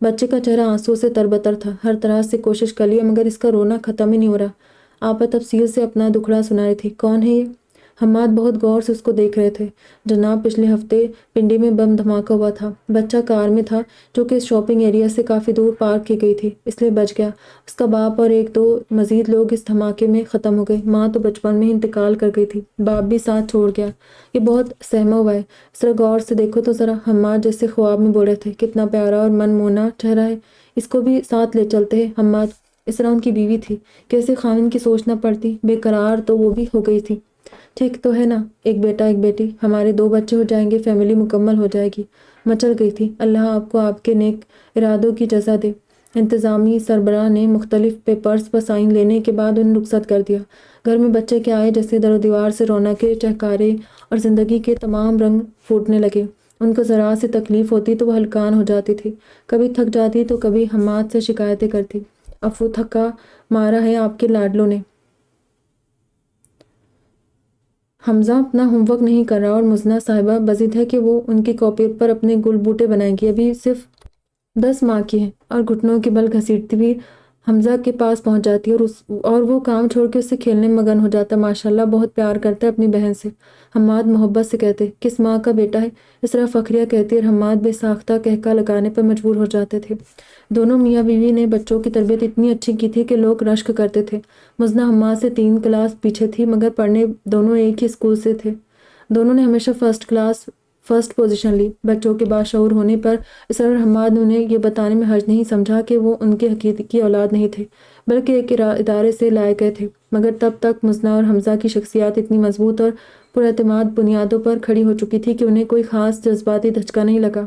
بچے کا چہرہ آنسو سے تربتر تھا۔ ہر طرح سے کوشش کر لیا مگر اس کا رونا ختم ہی نہیں ہو رہا۔ آپا تفصیل سے اپنا دکھڑا سنا رہی تھی۔ کون ہے یہ؟ حماد بہت غور سے اس کو دیکھ رہے تھے۔ جناب، پچھلے ہفتے پنڈی میں بم دھماکہ ہوا تھا۔ بچہ کار میں تھا جو کہ اس شاپنگ ایریا سے کافی دور پارک کی گئی تھی، اس لیے بچ گیا۔ اس کا باپ اور ایک دو مزید لوگ اس دھماکے میں ختم ہو گئے۔ ماں تو بچپن میں ہی انتقال کر گئی تھی، باپ بھی ساتھ چھوڑ گیا۔ یہ بہت سہما ہوا ہے۔ ذرا غور سے دیکھو تو ذرا، حماد جیسے خواب میں بول رہے تھے۔ کتنا پیارا اور من مونا چہرہ ہے، اس کو بھی ساتھ لے چلتے ہیں حماد۔ اس طرح ان کی بیوی تھی، کیسے خاوند کی سوچ نہ پڑتی۔ بے قرار تو وہ بھی ہو گئی تھی۔ ٹھیک تو ہے نا، ایک بیٹا ایک بیٹی، ہمارے 2 بچے ہو جائیں گے، فیملی مکمل ہو جائے گی۔ مچل گئی تھی۔ اللہ آپ کو آپ کے نیک ارادوں کی جزا دے۔ انتظامی سربراہ نے مختلف پیپرز پر سائن لینے کے بعد انہیں رخصت کر دیا۔ گھر میں بچے کے آئے جیسے در و دیوار سے رونقیں چہکارے اور زندگی کے تمام رنگ پھوٹنے لگے۔ ان کو ذرا سی تکلیف ہوتی تو وہ ہلکان ہو جاتی تھی، کبھی تھک جاتی تو کبھی حماد سے شکایتیں کرتی۔ افو تھکا مارا ہے آپ کے لاڈلوں نے۔ حمزہ اپنا ہوم ورک نہیں کر رہا اور مزنہ صاحبہ بضد ہے کہ وہ ان کی کاپی پر اپنے گل بوٹے بنائیں گی۔ ابھی صرف 10 ماہ کی ہے اور گھٹنوں کے بل گھسیٹتی ہوئی حمزہ کے پاس پہنچ جاتی ہے اور وہ کام چھوڑ کے اس سے کھیلنے میں مگن ہو جاتا ہے۔ ماشاءاللہ بہت پیار کرتا ہے اپنی بہن سے، حماد محبت سے کہتے۔ کس ماں کا بیٹا ہے، اس طرح فخریہ کہتی اور حماد بے ساختہ کہکا لگانے پر مجبور ہو جاتے تھے۔ دونوں میاں بیوی نے بچوں کی تربیت اتنی اچھی کی تھی کہ لوگ رشک کرتے تھے۔ مزنہ حماد سے 3 کلاس پیچھے تھی مگر پڑھنے دونوں ایک ہی اسکول سے تھے۔ دونوں نے ہمیشہ فرسٹ پوزیشن لی۔ بچوں کے باشعور ہونے پر اسرار حماد نے انہیں یہ بتانے میں حرج نہیں سمجھا کہ وہ ان کے حقیقی اولاد نہیں تھے بلکہ ایک ادارے سے لائے گئے تھے، مگر تب تک مزنہ اور حمزہ کی شخصیات اتنی مضبوط اور پراعتماد بنیادوں پر کھڑی ہو چکی تھی کہ انہیں کوئی خاص جذباتی دھچکا نہیں لگا۔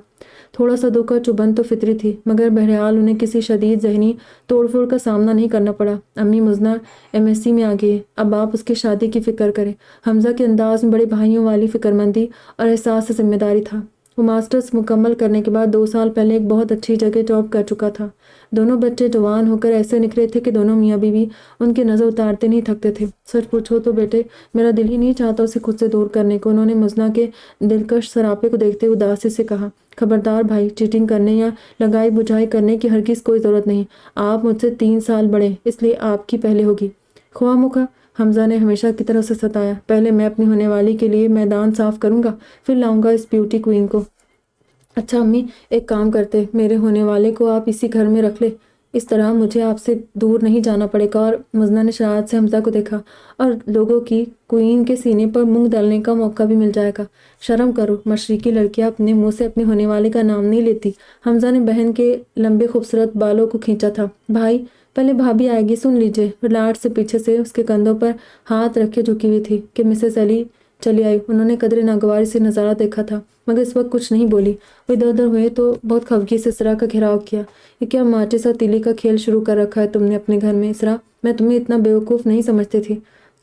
تھوڑا سا دکھ اور چبھن تو فطری تھی مگر بہرحال انہیں کسی شدید ذہنی توڑ پھوڑ کا سامنا نہیں کرنا پڑا۔ امی، مزنہ MSc میں آ گئی ہے، اب آپ اس کی شادی کی فکر کریں۔ حمزہ کے انداز میں بڑے بھائیوں والی فکرمندی اور احساس ذمہ داری تھا۔ وہ ماسٹرز مکمل کرنے کے بعد 2 سال پہلے ایک بہت اچھی جگہ جاب کر چکا تھا۔ دونوں بچے جوان ہو کر ایسے نکھرے تھے کہ دونوں میاں بیوی ان کی نظر اتارتے نہیں تھکتے تھے۔ سچ پوچھو تو بیٹے، میرا دل ہی نہیں چاہتا اسے خود سے دور کرنے کو، انہوں نے مزنہ کے دلکش سراپے کو دیکھتے ہوئے اداسی سے کہا۔ خبردار بھائی، چیٹنگ کرنے یا لگائی بجھائی کرنے کی ہرگز کوئی ضرورت نہیں۔ آپ مجھ سے 3 سال بڑے، اس لیے آپ کی پہلے ہوگی۔ خواہ مخواہ حمزہ نے ہمیشہ کی طرح اسے ستایا۔ پہلے میں اپنی ہونے والی کے لیے میدان صاف کروں گا، پھر لاؤں گا اس بیوٹی کوئین کو۔ اچھا امی، ایک کام کرتے، میرے ہونے والے کو آپ اسی گھر میں رکھ لے، اس طرح مجھے آپ سے دور نہیں جانا پڑے گا۔ اور مزنہ نے شرارت سے حمزہ کو دیکھا۔ اور لوگوں کی کوئین کے سینے پر مونگ ڈالنے کا موقع بھی مل جائے گا۔ شرم کرو، مشرقی لڑکیاں اپنے منہ سے اپنے ہونے والے کا نام نہیں لیتی۔ حمزہ نے بہن کے لمبے خوبصورت بالوں کو کھینچا تھا۔ بھائی، پہلے بھابھی آئے گی، سن لیجئے۔ لاڈ سے پیچھے سے اس کے کندھوں پر ہاتھ رکھے جھکی ہوئی تھی کہ مسز علی چلی آئی۔ انہوں نے قدرے ناگواری سے نظارہ دیکھا تھا مگر اس وقت کچھ نہیں بولی۔ وہ ادھر ادھر ہوئے تو بہت خفگی سے اسرا کا گھیراؤ کیا۔ یہ کیا ماچس اور تیلی کا کھیل شروع کر رکھا ہے تم نے اپنے گھر میں اسرا؟ میں تمہیں اتنا بیوقوف نہیں سمجھتی تھی۔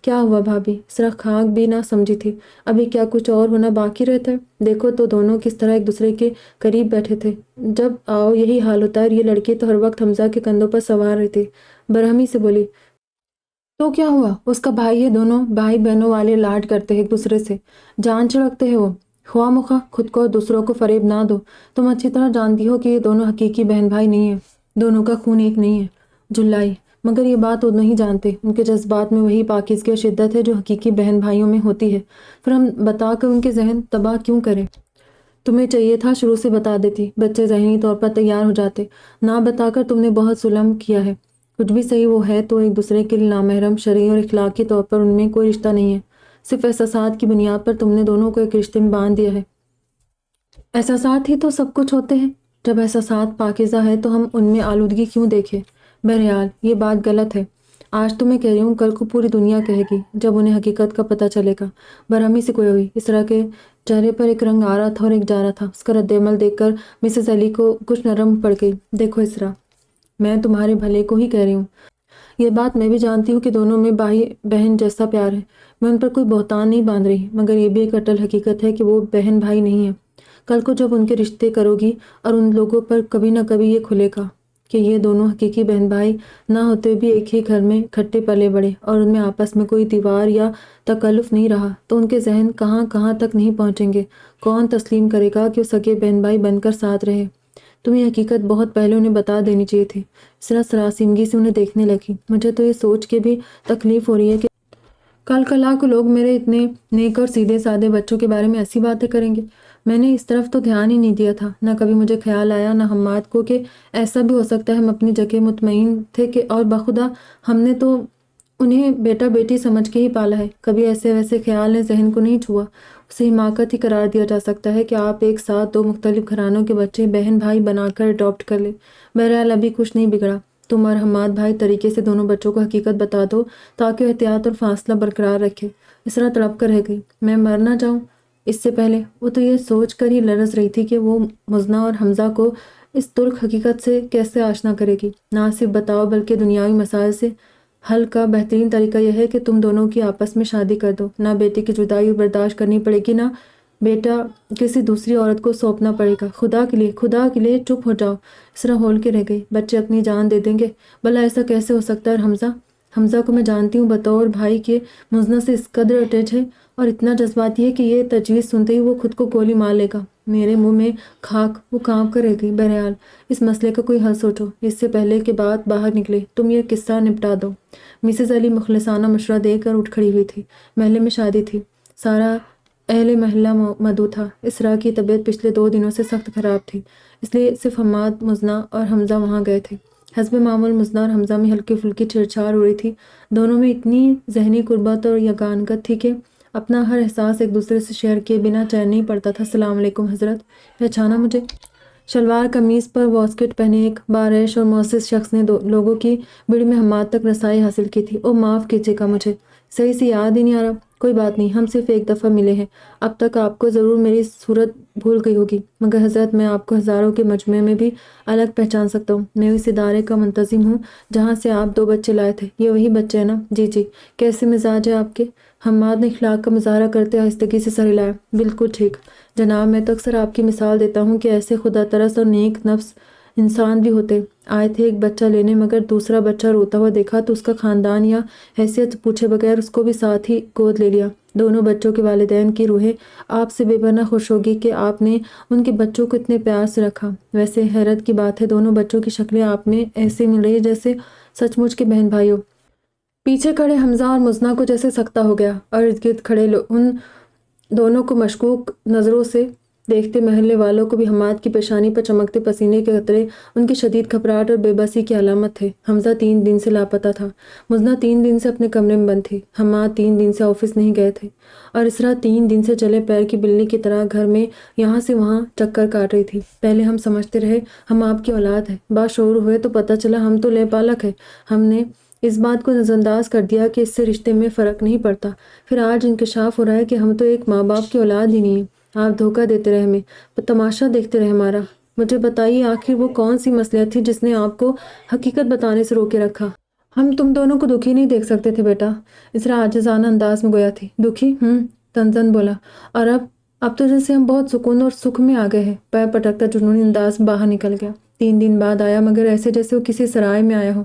کیا ہوا بھابھی؟ اسرا خاک بھی نہ سمجھی تھی۔ ابھی کیا کچھ اور ہونا باقی رہتا ہے؟ دیکھو تو دونوں کس طرح ایک دوسرے کے قریب بیٹھے تھے۔ جب آؤ یہی حال ہوتا ہے۔ اور یہ لڑکی تو ہر وقت حمزہ کے کندھوں پر سوار رہی تھی۔ برہمی سے بولی، تو کیا ہوا؟ اس کا بھائی ہے، دونوں بھائی بہنوں والے لاڈ کرتے ہیں ایک دوسرے سے، جان چھڑکتے ہیں وہ۔ خواہ مخواہ خود کو اور دوسروں کو فریب نہ دو، تم اچھی طرح جانتی ہو کہ یہ دونوں حقیقی بہن بھائی نہیں ہیں، دونوں کا خون ایک نہیں ہے۔ جلائی، مگر یہ بات وہ نہیں جانتے، ان کے جذبات میں وہی پاکیزگی اور شدت ہے جو حقیقی بہن بھائیوں میں ہوتی ہے۔ پھر ہم بتا کر ان کے ذہن تباہ کیوں کریں؟ تمہیں چاہیے تھا شروع سے بتا دیتی، بچے ذہنی طور پر تیار ہو جاتے۔ نہ بتا کر تم نے بہت ظلم کیا ہے۔ کچھ بھی صحیح وہ ہے تو ایک دوسرے کے لیے نامحرم، شرعی اور اخلاقی طور پر ان میں کوئی رشتہ نہیں ہے، صرف احساسات کی بنیاد پر تم نے دونوں کو ایک رشتے میں باندھ دیا ہے۔ احساسات ہی تو سب کچھ ہوتے ہیں۔ جب احساسات پاکیزہ ہے تو ہم ان میں آلودگی کیوں دیکھیں؟ بہرحال یہ بات غلط ہے۔ آج تو میں کہہ رہی ہوں، کل کو پوری دنیا کہے گی جب انہیں حقیقت کا پتہ چلے گا۔ برہمی سے کوئی ہوئی، اس طرح کے چہرے پر ایک رنگ آ رہا تھا اور ایک جا رہا تھا۔ اس کا رد عمل دیکھ کر مسز علی کو کچھ نرم پڑ گئی۔ دیکھو اسرا، میں تمہارے بھلے کو ہی کہہ رہی ہوں۔ یہ بات میں بھی جانتی ہوں کہ دونوں میں بھائی بہن جیسا پیار ہے، میں ان پر کوئی بہتان نہیں باندھ رہی، مگر یہ بھی ایک اٹل حقیقت ہے کہ وہ بہن بھائی نہیں ہیں۔ کل کو جب ان کے رشتے کرو گی اور ان لوگوں پر کبھی نہ کبھی یہ کھلے گا کہ یہ دونوں حقیقی بہن بھائی نہ ہوتے بھی ایک ہی گھر میں کھٹے پلے بڑے اور ان میں آپس میں کوئی دیوار یا تکلف نہیں رہا، تو ان کے ذہن کہاں کہاں تک نہیں پہنچیں گے۔ کون تسلیم کرے گا کہ وہ سگے بہن بھائی بن کر ساتھ رہے؟ تمہیں یہ حقیقت بہت پہلے انہیں بتا دینی چاہیے تھی۔ اسرا سراسیمگی سے انہیں دیکھنے لگی۔ مجھے تو یہ سوچ کے بھی تکلیف ہو رہی ہے کہ کل کلا کو لوگ میرے اتنے نیک اور سیدھے سادے بچوں کے بارے میں ایسی باتیں کریں گے۔ میں نے اس طرف تو دھیان ہی نہیں دیا تھا، نہ کبھی مجھے خیال آیا نہ حماد کو کہ ایسا بھی ہو سکتا ہے۔ ہم اپنی جگہ مطمئن تھے کہ اور بخدا ہم نے تو انہیں بیٹا بیٹی سمجھ کے ہی پالا ہے۔ کبھی ایسے ویسے خیال نے ذہن کو نہیں چھوا۔ اسے حماقت ہی قرار دیا جا سکتا ہے کہ آپ ایک ساتھ دو مختلف گھرانوں کے بچے بہن بھائی بنا کر اڈاپٹ کر لیں۔ بہرحال ابھی کچھ نہیں بگڑا۔ تم اور حماد بھائی طریقے سے دونوں بچوں کو حقیقت بتا دو تاکہ وہ احتیاط اور فاصلہ برقرار رکھے۔ اسرا تڑپ کر رہ گئی۔ میں مر نہ جاؤں اس سے پہلے۔ وہ تو یہ سوچ کر ہی لرز رہی تھی کہ وہ مزنہ اور حمزہ کو اس تلخ حقیقت سے کیسے آشنا کرے گی۔ نہ صرف بتاؤ بلکہ دنیاوی مسائل سے حل کا بہترین طریقہ یہ ہے کہ تم دونوں کی آپس میں شادی کر دو۔ نہ بیٹی کی جدائی برداشت کرنی پڑے گی، نہ بیٹا کسی دوسری عورت کو سونپنا پڑے گا۔ خدا کے لیے چپ ہو جاؤ۔ اسرا ہول کے رہ گئی۔ بچے اپنی جان دے دیں گے؟ بھلا ایسا کیسے ہو سکتا ہے؟ اور حمزہ کو میں جانتی ہوں بطور بھائی کے مزنہ سے اس قدر اٹیچ ہے اور اتنا جذباتی ہے کہ یہ تجویز سنتے ہی وہ خود کو گولی مار لے گا۔ میرے منہ میں کھاک۔ وہ کانپ کر رہ گئی۔ بہرحال اس مسئلے کا کوئی حل سوچو اس سے پہلے کہ بات باہر نکلے۔ تم یہ قصہ نپٹا دو۔ مسز علی مخلصانہ مشورہ دے کر اٹھ کھڑی ہوئی تھی۔ محلے میں شادی تھی۔ سارا اہل محلہ مدعو تھا۔ اسرا کی طبیعت پچھلے 2 دنوں سے سخت خراب تھی، اس لیے صرف حماد، مزنہ اور حمزہ وہاں گئے تھے۔ حسب معمول مزنہ اور حمزہ میں ہلکی پھلکی چھیڑ چھاڑ ہو رہی تھی۔ دونوں میں اتنی ذہنی قربت اور یگانگت تھی کہ اپنا ہر احساس ایک دوسرے سے شیئر کیے بنا چین نہیں پڑتا تھا۔ السلام علیکم حضرت، پہچانا مجھے؟ شلوار قمیض پر واسکٹ پہنے ایک باریش اور مؤسس شخص نے لوگوں کی بھیڑ میں حماد تک رسائی حاصل کی تھی۔ او معاف کیجیے گا، مجھے صحیح سے یاد ہی نہیں آ رہا۔ کوئی بات نہیں، ہم صرف ایک دفعہ ملے ہیں۔ اب تک آپ کو ضرور میری صورت بھول گئی ہوگی، مگر حضرت میں آپ کو ہزاروں کے مجمع میں بھی الگ پہچان سکتا ہوں۔ میں اس ادارے کا منتظم ہوں جہاں سے آپ 2 بچے لائے تھے۔ یہ وہی بچے ہیں نا؟ جی جی۔ کیسے مزاج ہے آپ کے؟ حماد نے اخلاق کا مظاہرہ کرتے آہستگی سے سر ہلایا۔ بالکل ٹھیک جناب، میں تو اکثر آپ کی مثال دیتا ہوں کہ ایسے خدا ترس اور نیک نفس انسان بھی ہوتے۔ آئے تھے ایک بچہ لینے، مگر دوسرا بچہ روتا ہوا دیکھا تو اس کا خاندان یا حیثیت پوچھے بغیر اس کو بھی ساتھ ہی گود لے لیا۔ دونوں بچوں کے والدین کی روحیں آپ سے بے پناہ خوش ہوگی کہ آپ نے ان کے بچوں کو اتنے پیار سے رکھا۔ ویسے حیرت کی بات ہے، دونوں بچوں کی شکلیں آپ میں ایسے مل رہی جیسے سچ مچ کے بہن بھائی ہو۔ پیچھے کھڑے حمزہ اور مزنہ کو جیسے سکتہ ہو گیا اور ارد گرد کھڑے ان دونوں کو مشکوک نظروں سے دیکھتے محلے والوں کو بھی حماد کی پیشانی پر چمکتے پسینے کے قطرے ان کی شدید گھبراہٹ اور بے بسی کی علامت تھے۔ حمزہ 3 دن سے لاپتہ تھا، مزنہ 3 دن سے اپنے کمرے میں بند تھی، حماد 3 دن سے آفس نہیں گئے تھے، اور اسرا 3 دن سے چلے پیر کی بلی کی طرح گھر میں یہاں سے وہاں چکر کاٹ رہی تھی۔ پہلے ہم سمجھتے رہے ہم آپ کی اولاد ہے، باشعور ہوئے تو پتہ چلا ہم تو لے پالک ہے۔ ہم نے اس بات کو نظر انداز کر دیا کہ اس سے رشتے میں فرق نہیں پڑتا، پھر آج انکشاف ہو رہا ہے کہ ہم تو ایک ماں باپ کی اولاد ہی نہیں ہیں۔ آپ دھوکہ دیتے رہے ہمیں، تماشا دیکھتے رہے ہمارا۔ مجھے بتائیے آخر وہ کون سی مصلحت تھی جس نے آپ کو حقیقت بتانے سے روکے رکھا؟ ہم تم دونوں کو دکھی نہیں دیکھ سکتے تھے بیٹا، اسرا عاجزانہ انداز میں گویا تھی۔ دکھی؟ تنزن بولا۔ اور اب تو جیسے ہم بہت سکون اور سکھ میں آ گئے ہیں۔ پیر پٹکتا جنونی انداز باہر نکل گیا۔ 3 دن بعد آیا، مگر ایسے جیسے وہ کسی سرائے میں آیا ہو،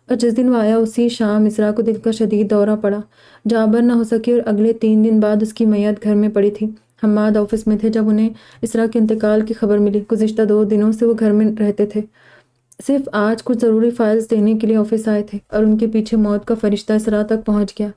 اور جس دن وہ آیا اسی شام اسرا کو دل کا شدید دورہ پڑا، جابر نہ ہو سکی، اور اگلے 3 دن بعد اس کی میت گھر میں پڑی تھی۔ حماد آفس میں تھے جب انہیں اسرا کے انتقال کی خبر ملی۔ گزشتہ 2 دنوں سے وہ گھر میں رہتے تھے، صرف آج کچھ ضروری فائلز دینے کے لیے آفس آئے تھے، اور ان کے پیچھے موت کا فرشتہ اسرا تک پہنچ گیا۔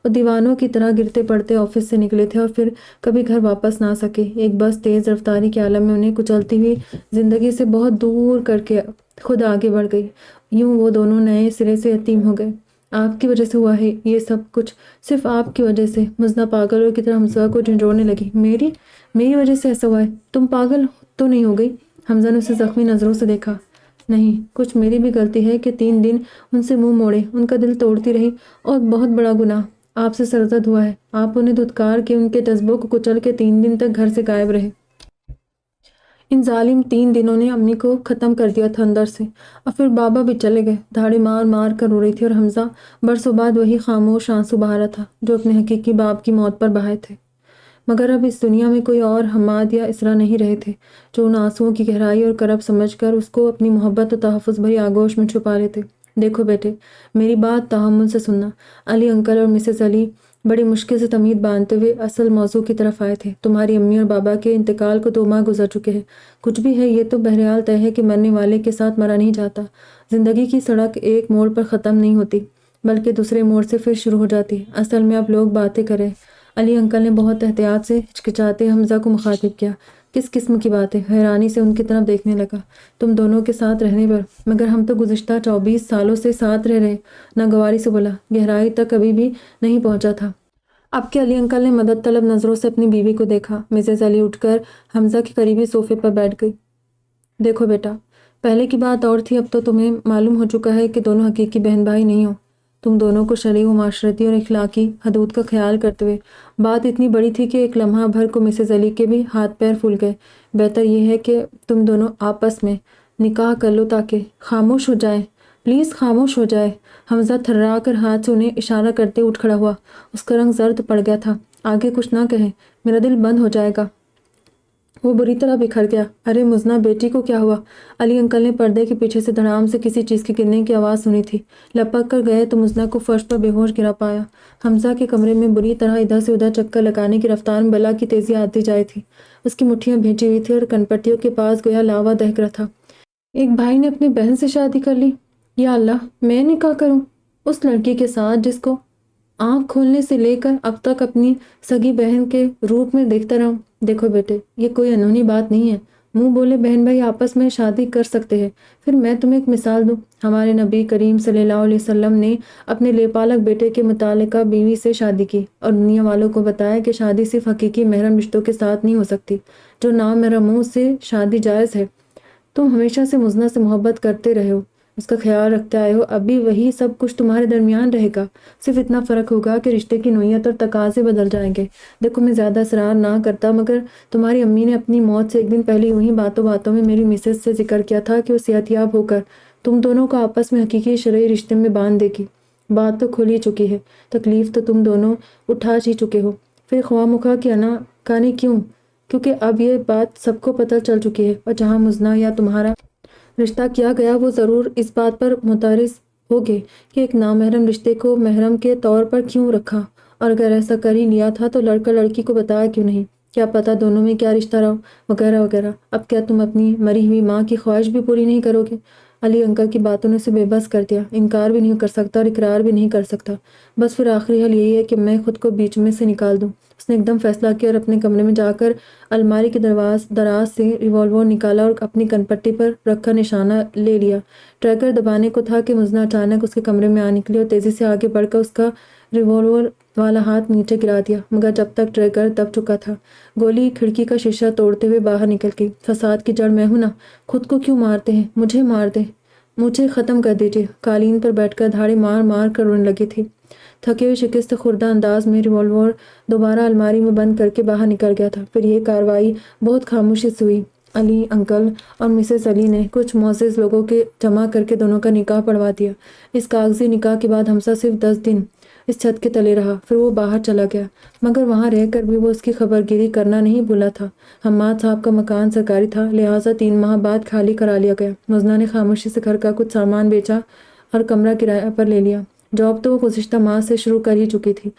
وہ دیوانوں کی طرح گرتے پڑتے آفس سے نکلے تھے اور پھر کبھی گھر واپس نہ سکے۔ ایک بس تیز رفتاری کے عالم میں انہیں کچلتی ہوئی زندگی سے بہت دور کر کے خود آگے بڑھ گئی۔ یوں وہ دونوں نئے سرے سے یتیم ہو گئے۔ آپ کی وجہ سے ہوا ہے یہ سب کچھ، صرف آپ کی وجہ سے۔ مزنہ پاگل کی طرح حمزہ کو جھنجھوڑنے لگی۔ میری وجہ سے ایسا ہوا ہے؟ تم پاگل تو نہیں ہو گئی؟ حمزہ نے اسے زخمی نظروں سے دیکھا۔ نہیں، کچھ میری بھی غلطی ہے کہ 3 دن ان سے منہ موڑے، ان کا دل توڑتی رہی، اور بہت بڑا گناہ آپ سے سرزد ہوا ہے۔ آپ انہیں دھتکار کے ان کے جذبوں کو کچل کے 3 دن تک گھر سے غائب رہے۔ ان ظالم 3 دنوں نے امی کو ختم کر دیا تھا اندر سے، اور پھر بابا بھی چلے گئے۔ دھاڑی مار مار کر رو رہی تھی، اور حمزہ برسوں بعد وہی خاموش آنسو بہا رہا تھا جو اپنے حقیقی باپ کی موت پر بہائے تھے۔ مگر اب اس دنیا میں کوئی اور حماد یا اسرا نہیں رہے تھے جو ان آنسوؤں کی گہرائی اور کرب سمجھ کر اس کو اپنی محبت و تحفظ بھری آغوش میں چھپا لیتے۔ دیکھو بیٹے، میری بات تحمل سے سننا۔ علی انکل اور مسز علی بڑی مشکل سے تمہید باندھتے ہوئے اصل موضوع کی طرف آئے تھے۔ تمہاری امی اور بابا کے انتقال کو 2 ماہ گزر چکے ہیں۔ کچھ بھی ہے، یہ تو بہرحال طے ہے کہ مرنے والے کے ساتھ مرا نہیں جاتا۔ زندگی کی سڑک ایک موڑ پر ختم نہیں ہوتی بلکہ دوسرے موڑ سے پھر شروع ہو جاتی ہے۔ اصل میں اب لوگ باتیں کریں۔ علی انکل نے بہت احتیاط سے ہچکچاتے حمزہ کو مخاطب کیا۔ کس قسم کی باتیں؟ حیرانی سے ان کی طرف دیکھنے لگا۔ تم دونوں کے ساتھ رہنے پر؟ مگر ہم تو گزشتہ 24 سالوں سے ساتھ رہ رہے، ناگواری سے بولا۔ گہرائی تک کبھی بھی نہیں پہنچا تھا۔ اب کے علی انکل نے مدد طلب نظروں سے اپنی بیوی کو دیکھا۔ مسز علی اٹھ کر حمزہ کے قریبی صوفے پر بیٹھ گئی۔ دیکھو بیٹا، پہلے کی بات اور تھی، اب تو تمہیں معلوم ہو چکا ہے کہ دونوں حقیقی بہن بھائی نہیں ہو۔ تم دونوں کو شرعی و معاشرتی اور اخلاقی حدود کا خیال کرتے ہوئے بات اتنی بڑی تھی کہ ایک لمحہ بھر کو مسز علی کے بھی ہاتھ پیر پھول گئے۔ بہتر یہ ہے کہ تم دونوں آپس میں نکاح کر لو تاکہ خاموش ہو جائے، پلیز خاموش ہو جائے۔ حمزہ تھرا کر ہاتھ سے انہیں اشارہ کرتے اٹھ کھڑا ہوا۔ اس کا رنگ زرد پڑ گیا تھا۔ آگے کچھ نہ کہے، میرا دل بند ہو جائے گا۔ وہ بری طرح بکھر گیا۔ ارے مزنہ بیٹی کو کیا ہوا؟ علی انکل نے پردے کے پیچھے سے دھڑام سے کسی چیز کے گرنے کی آواز سنی تھی۔ لپک کر گئے تو مزنہ کو فرش پر بے ہوش گرا پایا۔ حمزہ کے کمرے میں بری طرح ادھر سے ادھر چکر لگانے کی رفتار میں بلا کی تیزی آتی جائے تھی۔ اس کی مٹھیاں بھیجی ہوئی تھی اور کنپٹیوں کے پاس گویا لاوا دہک رہا تھا۔ ایک بھائی نے اپنی بہن سے شادی کر لی؟ یا اللہ، میں نکاح کروں اس لڑکی کے ساتھ جس کو آنکھ کھولنے سے لے کر اب تک اپنی سگی بہن کے روپ میں دیکھتا رہا ہوں؟ دیکھو بیٹے، یہ کوئی انہونی بات نہیں ہے۔ منہ بولے بہن بھائی آپس میں شادی کر سکتے ہیں۔ پھر میں تمہیں ایک مثال دوں۔ ہمارے نبی کریم صلی اللہ علیہ وسلم نے اپنے لیپالک بیٹے کے متعلقہ بیوی سے شادی کی اور دنیا والوں کو بتایا کہ شادی صرف حقیقی محرم رشتوں کے ساتھ نہیں ہو سکتی۔ جو نامحرموں سے شادی جائز ہے۔ تم ہمیشہ سے مزنہ سے محبت کرتے رہے ہو، اس کا خیال رکھتے آئے ہو، اب بھی وہی سب کچھ تمہارے درمیان رہے گا۔ صرف اتنا فرق ہوگا کہ رشتے کی نوعیت اور تقاضے بدل جائیں گے۔ دیکھو، میں زیادہ اصرار نہ کرتا مگر تمہاری امی نے اپنی موت سے ایک دن پہلے یوں ہی باتوں باتوں میں میری مسز سے ذکر کیا تھا کہ وہ صحت یاب ہو کر تم دونوں کو آپس میں حقیقی شرعی رشتے میں باندھ دے گی۔ بات تو کھل ہی چکی ہے، تکلیف تو تم دونوں اٹھا ہی چکے ہو، پھر خواہ مخواہ کی انا کانی کیوں؟ کیونکہ اب یہ بات سب کو پتہ چل چکی ہے، اور جہاں مزنہ یا تمہارا رشتہ کیا گیا وہ ضرور اس بات پر متعارض ہوگے کہ ایک نامحرم رشتے کو محرم کے طور پر کیوں رکھا، اور اگر ایسا کر ہی لیا تھا تو لڑکا لڑکی کو بتایا کیوں نہیں؟ کیا پتہ دونوں میں کیا رشتہ رہا، وغیرہ وغیرہ۔ اب کیا تم اپنی مری ہوئی ماں کی خواہش بھی پوری نہیں کرو گے؟ علی انکل کی باتوں نے اسے بے بس کر دیا۔ انکار بھی نہیں کر سکتا اور اقرار بھی نہیں کر سکتا۔ بس پھر آخری حل یہی ہے کہ میں خود کو بیچ میں سے نکال دوں۔ اس نے ایک دم فیصلہ کیا اور اپنے کمرے میں جا کر الماری کے دراز سے ریوالور نکالا اور اپنی کنپٹی پر رکھ کر نشانہ لے لیا۔ ٹریگر دبانے کو تھا کہ مزنہ اچانک اس کے کمرے میں آ نکلی اور تیزی سے آگے بڑھ کر اس کا ریوالور والا ہاتھ نیچے گرا دیا، مگر جب تک ٹریگر دب چکا تھا گولی کھڑکی کا شیشہ توڑتے ہوئے باہر نکل گئی۔ فساد کی جڑ میں ہوں نا، خود کو کیوں مارتے ہیں؟ مجھے مار دیں، مجھے ختم کر دیجیے۔ قالین پر بیٹھ کر دھاڑے مار مار کر رونے لگی تھی۔ تھکے ہوئے شکست خوردہ انداز میں ریوالور دوبارہ الماری میں بند کر کے باہر نکل گیا تھا۔ پھر یہ کارروائی بہت خاموشی سے ہوئی۔ علی انکل اور مسز علی نے کچھ معزز لوگوں کے جمع کر کے دونوں کا نکاح پڑھوا دیا۔ اس کاغذی نکاح کے بعد حمزہ صرف 10 دن اس چھت کے تلے رہا، پھر وہ باہر چلا گیا، مگر وہاں رہ کر بھی وہ اس کی خبرگیری کرنا نہیں بھولا تھا۔ حماد صاحب کا مکان سرکاری تھا، لہٰذا 3 ماہ بعد خالی کرا لیا گیا۔ مزنہ نے خاموشی سے گھر کا کچھ سامان بیچا اور کمرہ کرایہ پر لے لیا۔ جاب تو وہ گزشتہ ماہ سے شروع کر ہی چکی تھی،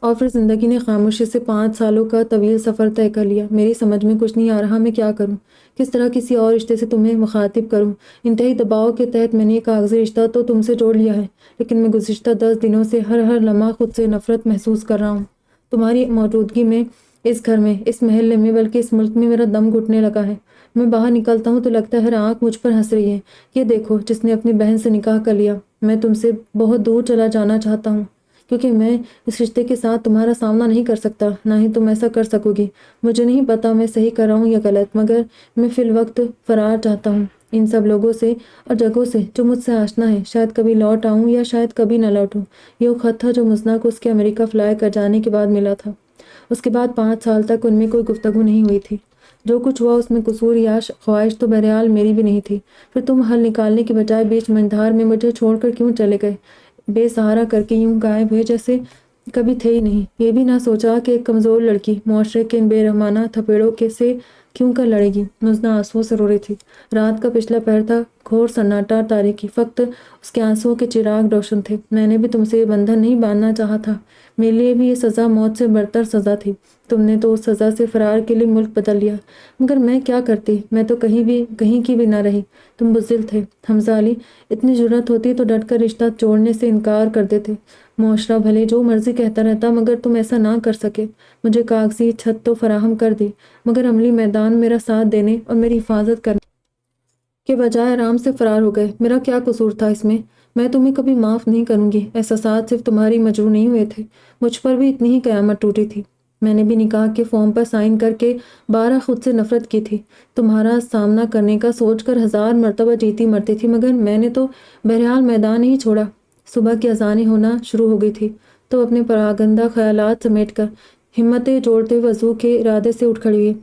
اور پھر زندگی نے خاموشی سے 5 سالوں کا طویل سفر طے کر لیا۔ میری سمجھ میں کچھ نہیں آ رہا میں کیا کروں، کس طرح کسی اور رشتے سے تمہیں مخاطب کروں۔ انتہائی دباؤ کے تحت میں نے یہ کاغذی رشتہ تو تم سے جوڑ لیا ہے، لیکن میں گزشتہ 10 دنوں سے ہر لمحہ خود سے نفرت محسوس کر رہا ہوں۔ تمہاری موجودگی میں، اس گھر میں، اس محلے میں، بلکہ اس ملک میں میرا دم گھٹنے لگا ہے۔ میں باہر نکلتا ہوں تو لگتا ہے ہر آنکھ مجھ پر ہنس رہی ہے۔ یہ دیکھو، جس نے اپنی بہن سے نکاح کر لیا۔ میں تم سے بہت دور چلا جانا چاہتا ہوں، کیونکہ میں اس رشتے کے ساتھ تمہارا سامنا نہیں کر سکتا، نہ ہی تم ایسا کر سکو گی۔ مجھے نہیں پتا میں صحیح کر رہا ہوں یا غلط، مگر میں فی الوقت فرار چاہتا ہوں ان سب لوگوں سے اور جگہوں سے جو مجھ سے آشنا ہے۔ شاید کبھی لوٹ آؤں یا شاید کبھی نہ لوٹوں۔ یہ وہ خط تھا جو مزنہ کو اس کے امریکہ فلائی کر جانے کے بعد ملا تھا۔ اس کے بعد 5 سال تک ان میں کوئی گفتگو نہیں ہوئی تھی۔ جو کچھ ہوا اس میں قصور یا خواہش تو بہرحال میری بھی نہیں تھی۔ پھر تم حل نکالنے کے بجائے بیچ مجھدار میں مجھے چھوڑ کر کیوں چلے گئے؟ بے سہارا کر کے یوں غائب ہوئے جیسے کبھی تھے ہی نہیں۔ یہ بھی نہ سوچا کہ ایک کمزور لڑکی معاشرے کے ان بے رحمانہ تھپیڑوں سے کیوں کر لڑے گی؟ مزنہ آنسوؤں سے رو رہی تھی۔ رات کا پچھلا پہر تھا، گھور سناٹا اور تاریکی، فقط اس کے آنسوؤں کے چراغ روشن تھے۔ میں نے بھی تم سے یہ بندھن نہیں باندھنا چاہا تھا، میرے لیے بھی یہ سزا موت سے برتر سزا تھی۔ تم نے تو اس سزا سے فرار کے لیے ملک بدل لیا، مگر میں کیا کرتی؟ میں تو کہیں کی بھی نہ رہی۔ تم بزدل تھے حمزہ علی، اتنی جرأت ہوتی تو ڈٹ کر رشتہ چھوڑنے سے انکار کر دیتے۔ معاشرہ بھلے جو مرضی کہتا رہتا، مگر تم ایسا نہ کر سکے۔ مجھے کاغذی چھت تو فراہم کر دی، مگر عملی میدان میرا ساتھ دینے اور میری حفاظت کرنے کے بجائے آرام سے فرار ہو گئے۔ میرا کیا قصور تھا اس میں تمہیں کبھی معاف نہیں کروں گی۔ احساسات صرف تمہاری مجروح نہیں ہوئے تھے، مجھ پر بھی اتنی ہی قیامت ٹوٹی تھی۔ میں نے بھی نکاح کے فارم پر سائن کر کے 12 خود سے نفرت کی تھی، تمہارا سامنا کرنے کا سوچ کر 1000 مرتبہ جیتی مرتی تھی، مگر میں نے تو بہرحال میدان نہیں چھوڑا۔ صبح کی اذانیں ہونا شروع ہو گئی تھی تو اپنے پراگندہ خیالات سمیٹ کر ہمتیں جوڑتے ہوئے وضو کے ارادے سے اٹھ کھڑی ہوئی۔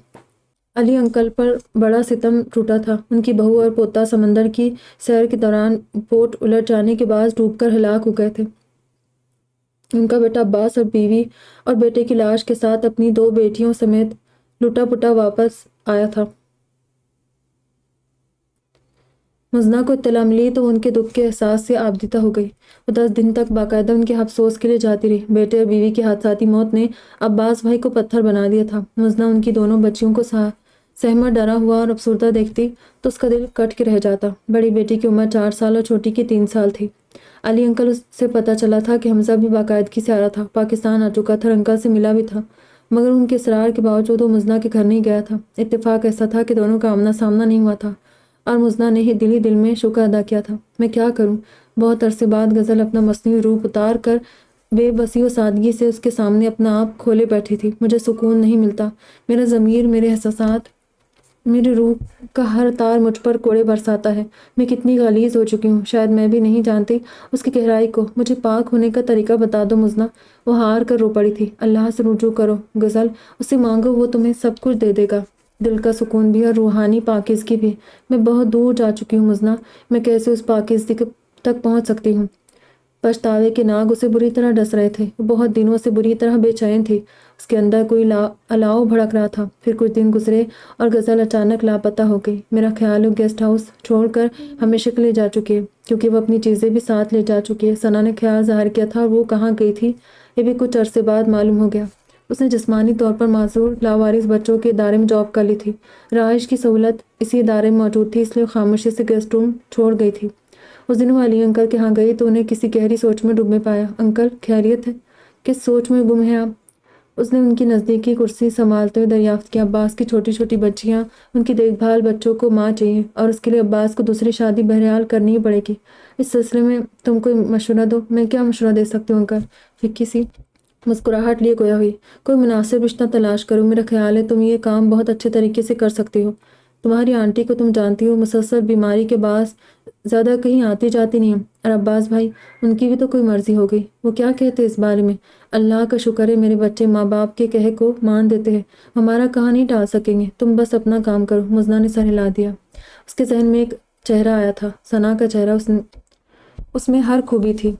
علی انکل پر بڑا ستم ٹوٹا تھا۔ ان کی بہو اور پوتا سمندر کی سیر کے دوران بوٹ الٹ جانے کے باعث ڈوب کر ہلاک ہو گئے تھے۔ ان کا بیٹا عباس اور بیوی اور بیٹے کی لاش کے ساتھ اپنی 2 بیٹیوں سمیت لٹا پٹا واپس آیا تھا۔ مزنہ کو اطلاع ملی تو ان کے دکھ کے احساس سے آبدیدہ ہو گئی۔ وہ 10 دن تک باقاعدہ ان کے افسوس کے لیے جاتی رہی۔ بیٹے اور بیوی کی حادثاتی موت نے عباس بھائی کو پتھر بنا دیا تھا۔ مزنہ ان کی دونوں بچیوں کو سہما ڈرا ہوا اور افسردہ دیکھتی تو اس کا دل کٹ کے رہ جاتا۔ بڑی بیٹی کی عمر 4 سال اور چھوٹی کی 3 سال تھی۔ علی انکل سے پتہ چلا تھا کہ حمزہ بھی باقاعدگی سے آ رہا تھا، پاکستان آ چکا تھا اور انکل سے ملا بھی تھا، مگر ان کے اصرار کے باوجود وہ مزنہ کے گھر نہیں گیا تھا۔ اتفاق ایسا تھا کہ دونوں کا آمنا سامنا نہیں ہوا تھا اور مزنہ نے ہی دل میں شکر ادا کیا تھا۔ میں کیا کروں؟ بہت عرصے بعد غزل اپنا مصنوعی روپ اتار کر بے بسی و سادگی سے اس کے سامنے اپنا آپ کھولے بیٹھی تھی۔ مجھے سکون نہیں ملتا، میرا ضمیر، میرے احساسات، میری روح کا ہر تار مجھ پر کوڑے برساتا ہے۔ میں کتنی غلیظ ہو چکی ہوں، شاید میں بھی نہیں جانتی اس کی گہرائی کو۔ مجھے پاک ہونے کا طریقہ بتا دو مزنہ۔ وہ ہار کر رو پڑی تھی۔ اللہ سے رجوع کرو غزل، اس سے مانگو، وہ تمہیں سب کچھ دے دے گا، دل کا سکون بھی اور روحانی پاکیزگی بھی۔ میں بہت دور جا چکی ہوں مزنہ، میں کیسے اس پاکیزگی تک پہنچ سکتی ہوں؟ پچھتاوے کے ناگ اسے بری طرح ڈس رہے تھے۔ وہ بہت دنوں سے بری طرح بے چین تھی، اس کے اندر کوئی الاؤ بھڑک رہا تھا۔ پھر کچھ دن گزرے اور غزل اچانک لاپتہ ہو گئی۔ میرا خیال ہے گیسٹ ہاؤس چھوڑ کر ہمیشہ کے لیے جا چکی ہے، کیونکہ وہ اپنی چیزیں بھی ساتھ لے جا چکی ہے۔ ثنا نے خیال ظاہر کیا تھا اور وہ کہاں گئی تھی یہ بھی کچھ عرصے بعد معلوم ہو گیا۔ اس نے جسمانی طور پر معذور لاوارث بچوں کے ادارے میں جاب کر لی تھی۔ رہائش کی سہولت اسی ادارے میں موجود تھی، اس لیے وہ خاموشی سے گیسٹ روم چھوڑ گئی تھی۔ اس دن وہ علی انکل کے ہاں گئی تو انہیں کسی گہری سوچ میں ڈوبے پایا۔ انکل خیریت ہے؟ کس سوچ میں گم ہیں آپ؟ اس نے ان کی نزدیکی کرسی سنبھالتے ہوئے دریافت کیا۔ عباس کی چھوٹی چھوٹی بچیاں، ان کی دیکھ بھال، بچوں کو ماں چاہیے اور اس کے لیے عباس کو دوسری شادی بہرحال کرنی ہی پڑے گی۔ اس سلسلے میں تم کوئی مشورہ دو۔ میں کیا مشورہ دے سکتی ہوں انکل؟ فکی سی مسکراہٹ لیے گویا ہوئی۔ کوئی مناسب رشتہ تلاش کرو، میرا خیال ہے تم یہ کام بہت اچھے طریقے سے کر سکتی ہو۔ تمہاری آنٹی کو تم جانتی ہو، مسلسل بیماری کے باعث زیادہ کہیں آتی جاتی نہیں ہے، اور عباس بھائی، ان کی بھی تو کوئی مرضی ہو گئی۔ وہ کیا کہتے اس بارے میں؟ اللہ کا شکر ہے میرے بچے ماں باپ کے کہے کو مان دیتے ہیں، ہمارا کہاں نہیں ٹال سکیں گے، تم بس اپنا کام کرو۔ مزنہ نے سر ہلا دیا۔ اس کے ذہن میں ایک چہرہ آیا تھا، ثنا کا چہرہ۔ اس میں ہر خوبی تھی،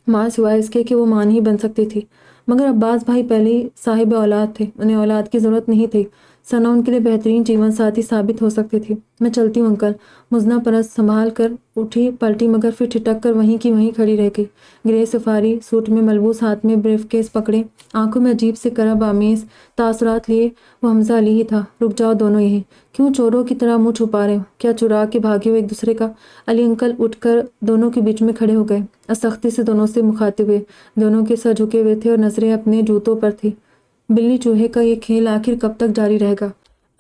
ماں سوائے اس کے کہ وہ ماں نہیں بن سکتی تھی، مگر عباس بھائی پہلے ہی صاحب اولاد تھے، انہیں اولاد کی ضرورت نہیں تھی۔ ثنا ان کے لیے بہترین جیون ساتھی ثابت ہو سکتی تھی۔ میں چلتی ہوں انکل۔ مزنہ پرس سنبھال کر اٹھی پلٹی، مگر پھر ٹھٹک کر وہیں کی وہیں کھڑی رہ گئی۔ گرے سفاری سوٹ میں ملبوس، ہاتھ میں بریف کیس پکڑے، آنکھوں میں عجیب سے کرب آمیز تاثرات لیے وہ حمزہ علی ہی تھا۔ رک جاؤ دونوں یہیں، کیوں چوروں کی طرح منہ چھپا رہے ہو؟ کیا چرا کے بھاگے ہو ایک دوسرے کا؟ علی انکل اٹھ کر دونوں کے بیچ میں کھڑے ہو گئے اور سختی سے دونوں سے مخاطب ہوئے۔ دونوں کے سر جھکے ہوئے تھے اور نظریں اپنے جوتوں پر تھی۔ بلی چوہے کا یہ کھیل آخر کب تک جاری رہے گا؟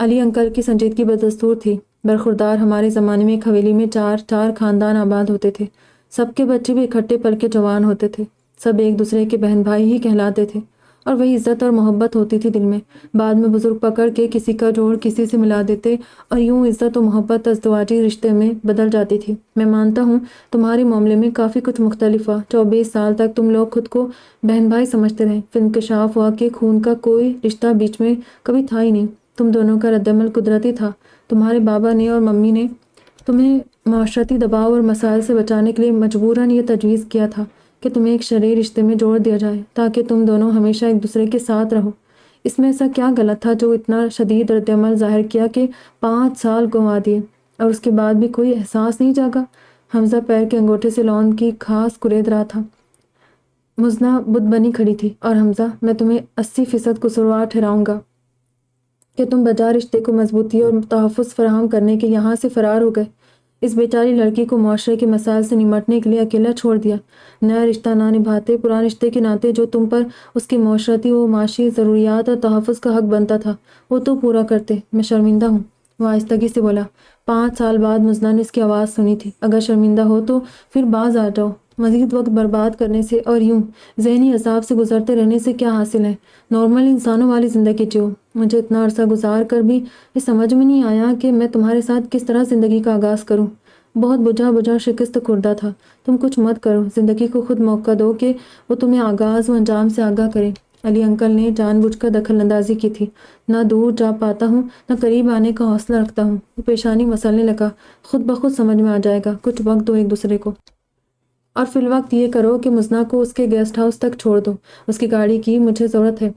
علی انکل کی سنجیدگی بدستور تھی۔ برخوردار، ہمارے زمانے میں ایک حویلی میں 4 خاندان آباد ہوتے تھے، سب کے بچے بھی اکٹھے پل کے جوان ہوتے تھے، سب ایک دوسرے کے بہن بھائی ہی کہلاتے تھے، اور وہی عزت اور محبت ہوتی تھی دل میں۔ بعد میں بزرگ پکڑ کے کسی کا جوڑ کسی سے ملا دیتے اور یوں عزت و محبت ازدواجی رشتے میں بدل جاتی تھی۔ میں مانتا ہوں تمہارے معاملے میں کافی کچھ مختلف ہوا۔ 24 سال تک تم لوگ خود کو بہن بھائی سمجھتے رہے، پھر انکشاف ہوا کہ خون کا کوئی رشتہ بیچ میں کبھی تھا ہی نہیں۔ تم دونوں کا رد عمل قدرتی تھا۔ تمہارے بابا نے اور ممی نے تمہیں معاشرتی دباؤ اور مسائل سے بچانے کے لیے مجبوراً یہ تجویز کیا تھا کہ تمہیں ایک شرعی رشتے میں جوڑ دیا جائے تاکہ تم دونوں ہمیشہ ایک دوسرے کے ساتھ رہو۔ اس میں ایسا کیا غلط تھا جو اتنا شدید رد عمل ظاہر کیا کہ 5 سال گنوا دیے اور اس کے بعد بھی کوئی احساس نہیں جاگا؟ حمزہ پیر کے انگوٹھے سے لون کی گھاس کرید رہا تھا۔ مزنہ بت بنی کھڑی تھی۔ اور حمزہ، میں تمہیں 80% قصوروار ٹھہراؤں گا کہ تم بجا رشتے کو مضبوطی اور تحفظ فراہم کرنے کے یہاں سے فرار ہو گئے۔ اس بیچاری لڑکی کو معاشرے کے مسائل سے نمٹنے کے لیے اکیلا چھوڑ دیا۔ نیا رشتہ نہ نبھاتے پرانے رشتے کے ناطے جو تم پر اس کی معاشرتی و معاشی ضروریات اور تحفظ کا حق بنتا تھا وہ تو پورا کرتے۔ میں شرمندہ ہوں، وہ آہستگی سے بولا۔ 5 سال بعد مزنہ نے اس کی آواز سنی تھی۔ اگر شرمندہ ہو تو پھر باز آ جاؤ، مزید وقت برباد کرنے سے اور یوں ذہنی عذاب سے گزرتے رہنے سے کیا حاصل ہے؟ نارمل انسانوں والی زندگی جیو۔ مجھے اتنا عرصہ گزار کر بھی یہ سمجھ میں نہیں آیا کہ میں تمہارے ساتھ کس طرح زندگی کا آغاز کروں۔ بہت بجھا شکست خوردہ تھا۔ تم کچھ مت کرو، زندگی کو خود موقع دو کہ وہ تمہیں آغاز و انجام سے آگاہ کرے۔ علی انکل نے جان بوجھ کر دخل اندازی کی تھی۔ نہ دور جا پاتا ہوں نہ قریب آنے کا حوصلہ رکھتا ہوں۔ وہ پیشانی مسلنے لگا۔ خود بخود سمجھ میں آ جائے گا، کچھ وقت دو ایک دوسرے کو، اور فی الوقت یہ کرو کہ مزنہ کو اس کے گیسٹ ہاؤس تک چھوڑ دو۔ اس کی گاڑی کی مجھے ضرورت ہے۔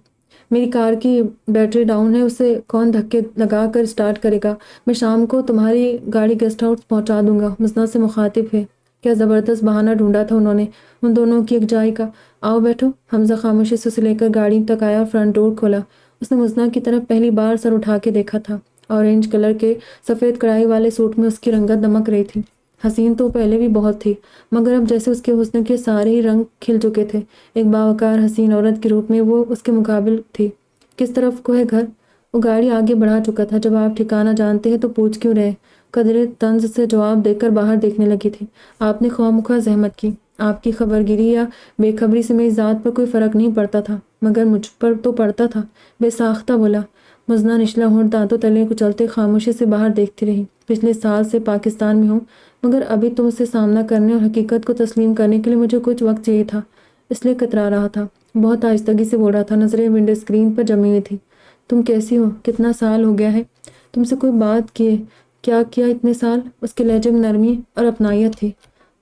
میری کار کی بیٹری ڈاؤن ہے، اسے کون دھکے لگا کر اسٹارٹ کرے گا؟ میں شام کو تمہاری گاڑی گیسٹ ہاؤس پہنچا دوں گا۔ مزنہ سے مخاطب ہے۔ کیا زبردست بہانہ ڈھونڈا تھا انہوں نے، ان دونوں کی یکجائی کا۔ آؤ بیٹھو۔ حمزہ خاموشی سے اسے لے کر گاڑی تک آیا اور فرنٹ ڈور کھولا۔ اس نے مزنہ کی طرف پہلی بار سر اٹھا کے دیکھا تھا۔ اورنج کلر کے سفید کڑائی والے سوٹ میں اس کی رنگت دمک رہی تھی۔ حسین تو پہلے بھی بہت تھی، مگر اب جیسے اس کے حسن کے سارے ہی رنگ کھل چکے تھے۔ ایک باوقار حسین عورت کے روپ میں وہ اس کے مقابل تھی۔ کس طرف کو ہے گھر؟ وہ گاڑی آگے بڑھا چکا تھا۔ جب آپ ٹھکانہ جانتے ہیں تو پوچھ کیوں رہے؟ قدرے طنز سے جواب دے کر باہر دیکھنے لگی تھی۔ آپ نے خواہ مخواہ زحمت کی۔ آپ کی خبرگیری یا بے خبری سے میری ذات پر کوئی فرق نہیں پڑتا تھا، مگر مجھ پر تو پڑتا تھا، بے ساختہ بولا۔ مزنہ نچلا ہونٹ دانتوں تلے کچلتے خاموشی سے باہر دیکھتی رہی۔ پچھلے سال سے پاکستان میں ہوں، مگر ابھی تم سے سامنا کرنے اور حقیقت کو تسلیم کرنے کے لیے مجھے کچھ وقت چاہیے تھا، اس لیے کترا رہا تھا۔ بہت آہستگی سے بول رہا تھا، نظریں ونڈو اسکرین پر جمی ہوئی تھی۔ تم کیسی ہو؟ کتنا سال ہو گیا ہے تم سے کوئی بات کیے؟ کیا کیا اتنے سال؟ اس کے لہجے میں نرمی اور اپنائیت تھی۔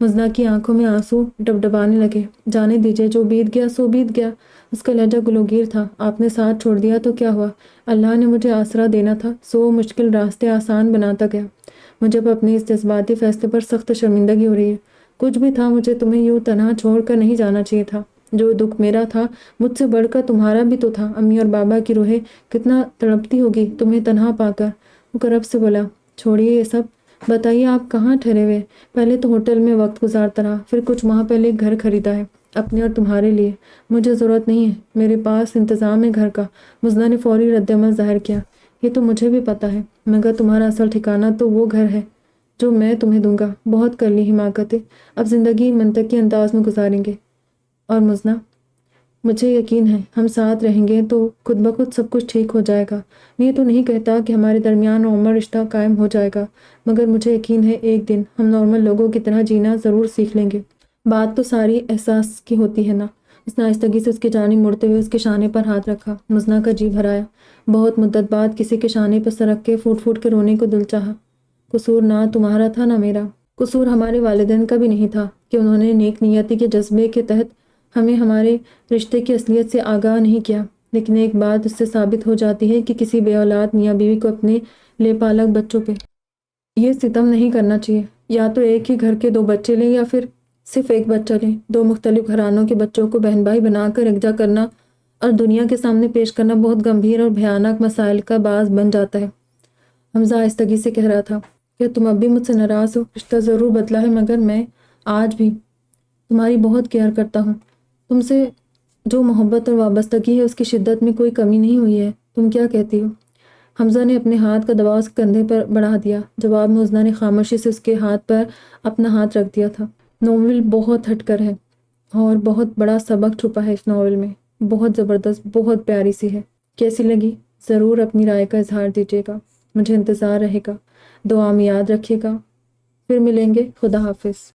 مزنہ کی آنکھوں میں آنسو ڈبڈبانے لگے۔ جانے دیجیے، جو بیت گیا سو بیت گیا۔ اس کا لہجہ گلوگیر تھا۔ آپ نے ساتھ چھوڑ دیا تو کیا ہوا؟ اللہ نے مجھے آسرا دینا تھا، سو مشکل راستے آسان بناتا گیا۔ مجھے اب اپنے اس جذباتی فیصلے پر سخت شرمندگی ہو رہی ہے۔ کچھ بھی تھا، مجھے تمہیں یوں تنہا چھوڑ کر نہیں جانا چاہیے تھا۔ جو دکھ میرا تھا مجھ سے بڑھ کر تمہارا بھی تو تھا۔ امی اور بابا کی روحیں کتنا تڑپتی ہوگی تمہیں تنہا پا کر۔ وہ کرب سے بولا، چھوڑیے یہ سب، بتائیے آپ کہاں ٹھہرے ہوئے؟ پہلے تو ہوٹل میں وقت گزارتا رہا، پھر کچھ ماہ پہلے ایک گھر خریدا ہے، اپنے اور تمہارے لیے۔ مجھے ضرورت نہیں ہے، میرے پاس انتظام ہے گھر کا۔ مزنہ نے فوری رد عمل ظاہر کیا۔ یہ تو مجھے بھی پتا ہے، مگر تمہارا اصل ٹھکانہ تو وہ گھر ہے جو میں تمہیں دوں گا۔ بہت کر لی حماقتیں، اب زندگی منطقی انداز میں گزاریں گے۔ اور مزنہ، مجھے یقین ہے ہم ساتھ رہیں گے تو خود بخود سب کچھ ٹھیک ہو جائے گا۔ میں یہ تو نہیں کہتا کہ ہمارے درمیان نارمل رشتہ قائم ہو جائے گا، مگر مجھے یقین ہے ایک دن ہم نارمل لوگوں کی طرح جینا ضرور سیکھ لیں گے۔ بات تو ساری احساس کی ہوتی ہے نا۔ اس نے آہستگی سے اس کی جانب مڑتے ہوئے اس کے شانے پر ہاتھ رکھا۔ مزنہ کا جی بھرایا۔ بہت مدت بعد کسی کے شانے پر سر رکھ کے پھوٹ پھوٹ کے رونے کو دل چاہا۔ قصور نہ تمہارا تھا نہ میرا۔ قصور ہمارے والدین کا بھی نہیں تھا کہ انہوں نے نیک نیتی کے جذبے کے تحت ہمیں ہمارے رشتے کی اصلیت سے آگاہ نہیں کیا۔ لیکن ایک بات اس سے ثابت ہو جاتی ہے کہ کسی بے اولاد میاں بیوی کو اپنے لے پالک بچوں پہ یہ ستم نہیں کرنا چاہیے۔ یا تو ایک ہی گھر کے 2 بچے لیں یا پھر صرف ایک بچہ لیں۔ 2 مختلف گھرانوں کے بچوں کو بہن بھائی بنا کر یکجا کرنا اور دنیا کے سامنے پیش کرنا بہت گمبھیر اور بھیانک مسائل کا باعث بن جاتا ہے۔ حمزہ آہستگی سے کہہ رہا تھا، کیا تم اب بھی مجھ سے ناراض ہو؟ رشتہ ضرور بدلا ہے، مگر میں آج بھی تمہاری بہت کیئر کرتا ہوں۔ تم سے جو محبت اور وابستگی ہے اس کی شدت میں کوئی کمی نہیں ہوئی ہے۔ تم کیا کہتی ہو؟ حمزہ نے اپنے ہاتھ کا دباؤ اس کے کندھے پر بڑھا دیا۔ جواب میں مزنہ نے خاموشی سے اس کے ہاتھ پر اپنا ہاتھ رکھ دیا تھا۔ ناول بہت ہٹ کر ہے اور بہت بڑا سبق چھپا ہے اس ناول میں۔ بہت زبردست، بہت پیاری سی ہے۔ کیسی لگی؟ ضرور اپنی رائے کا اظہار دیجیے گا۔ مجھے انتظار رہے گا۔ دعا میں یاد رکھیے گا۔ پھر ملیں گے۔ خدا حافظ۔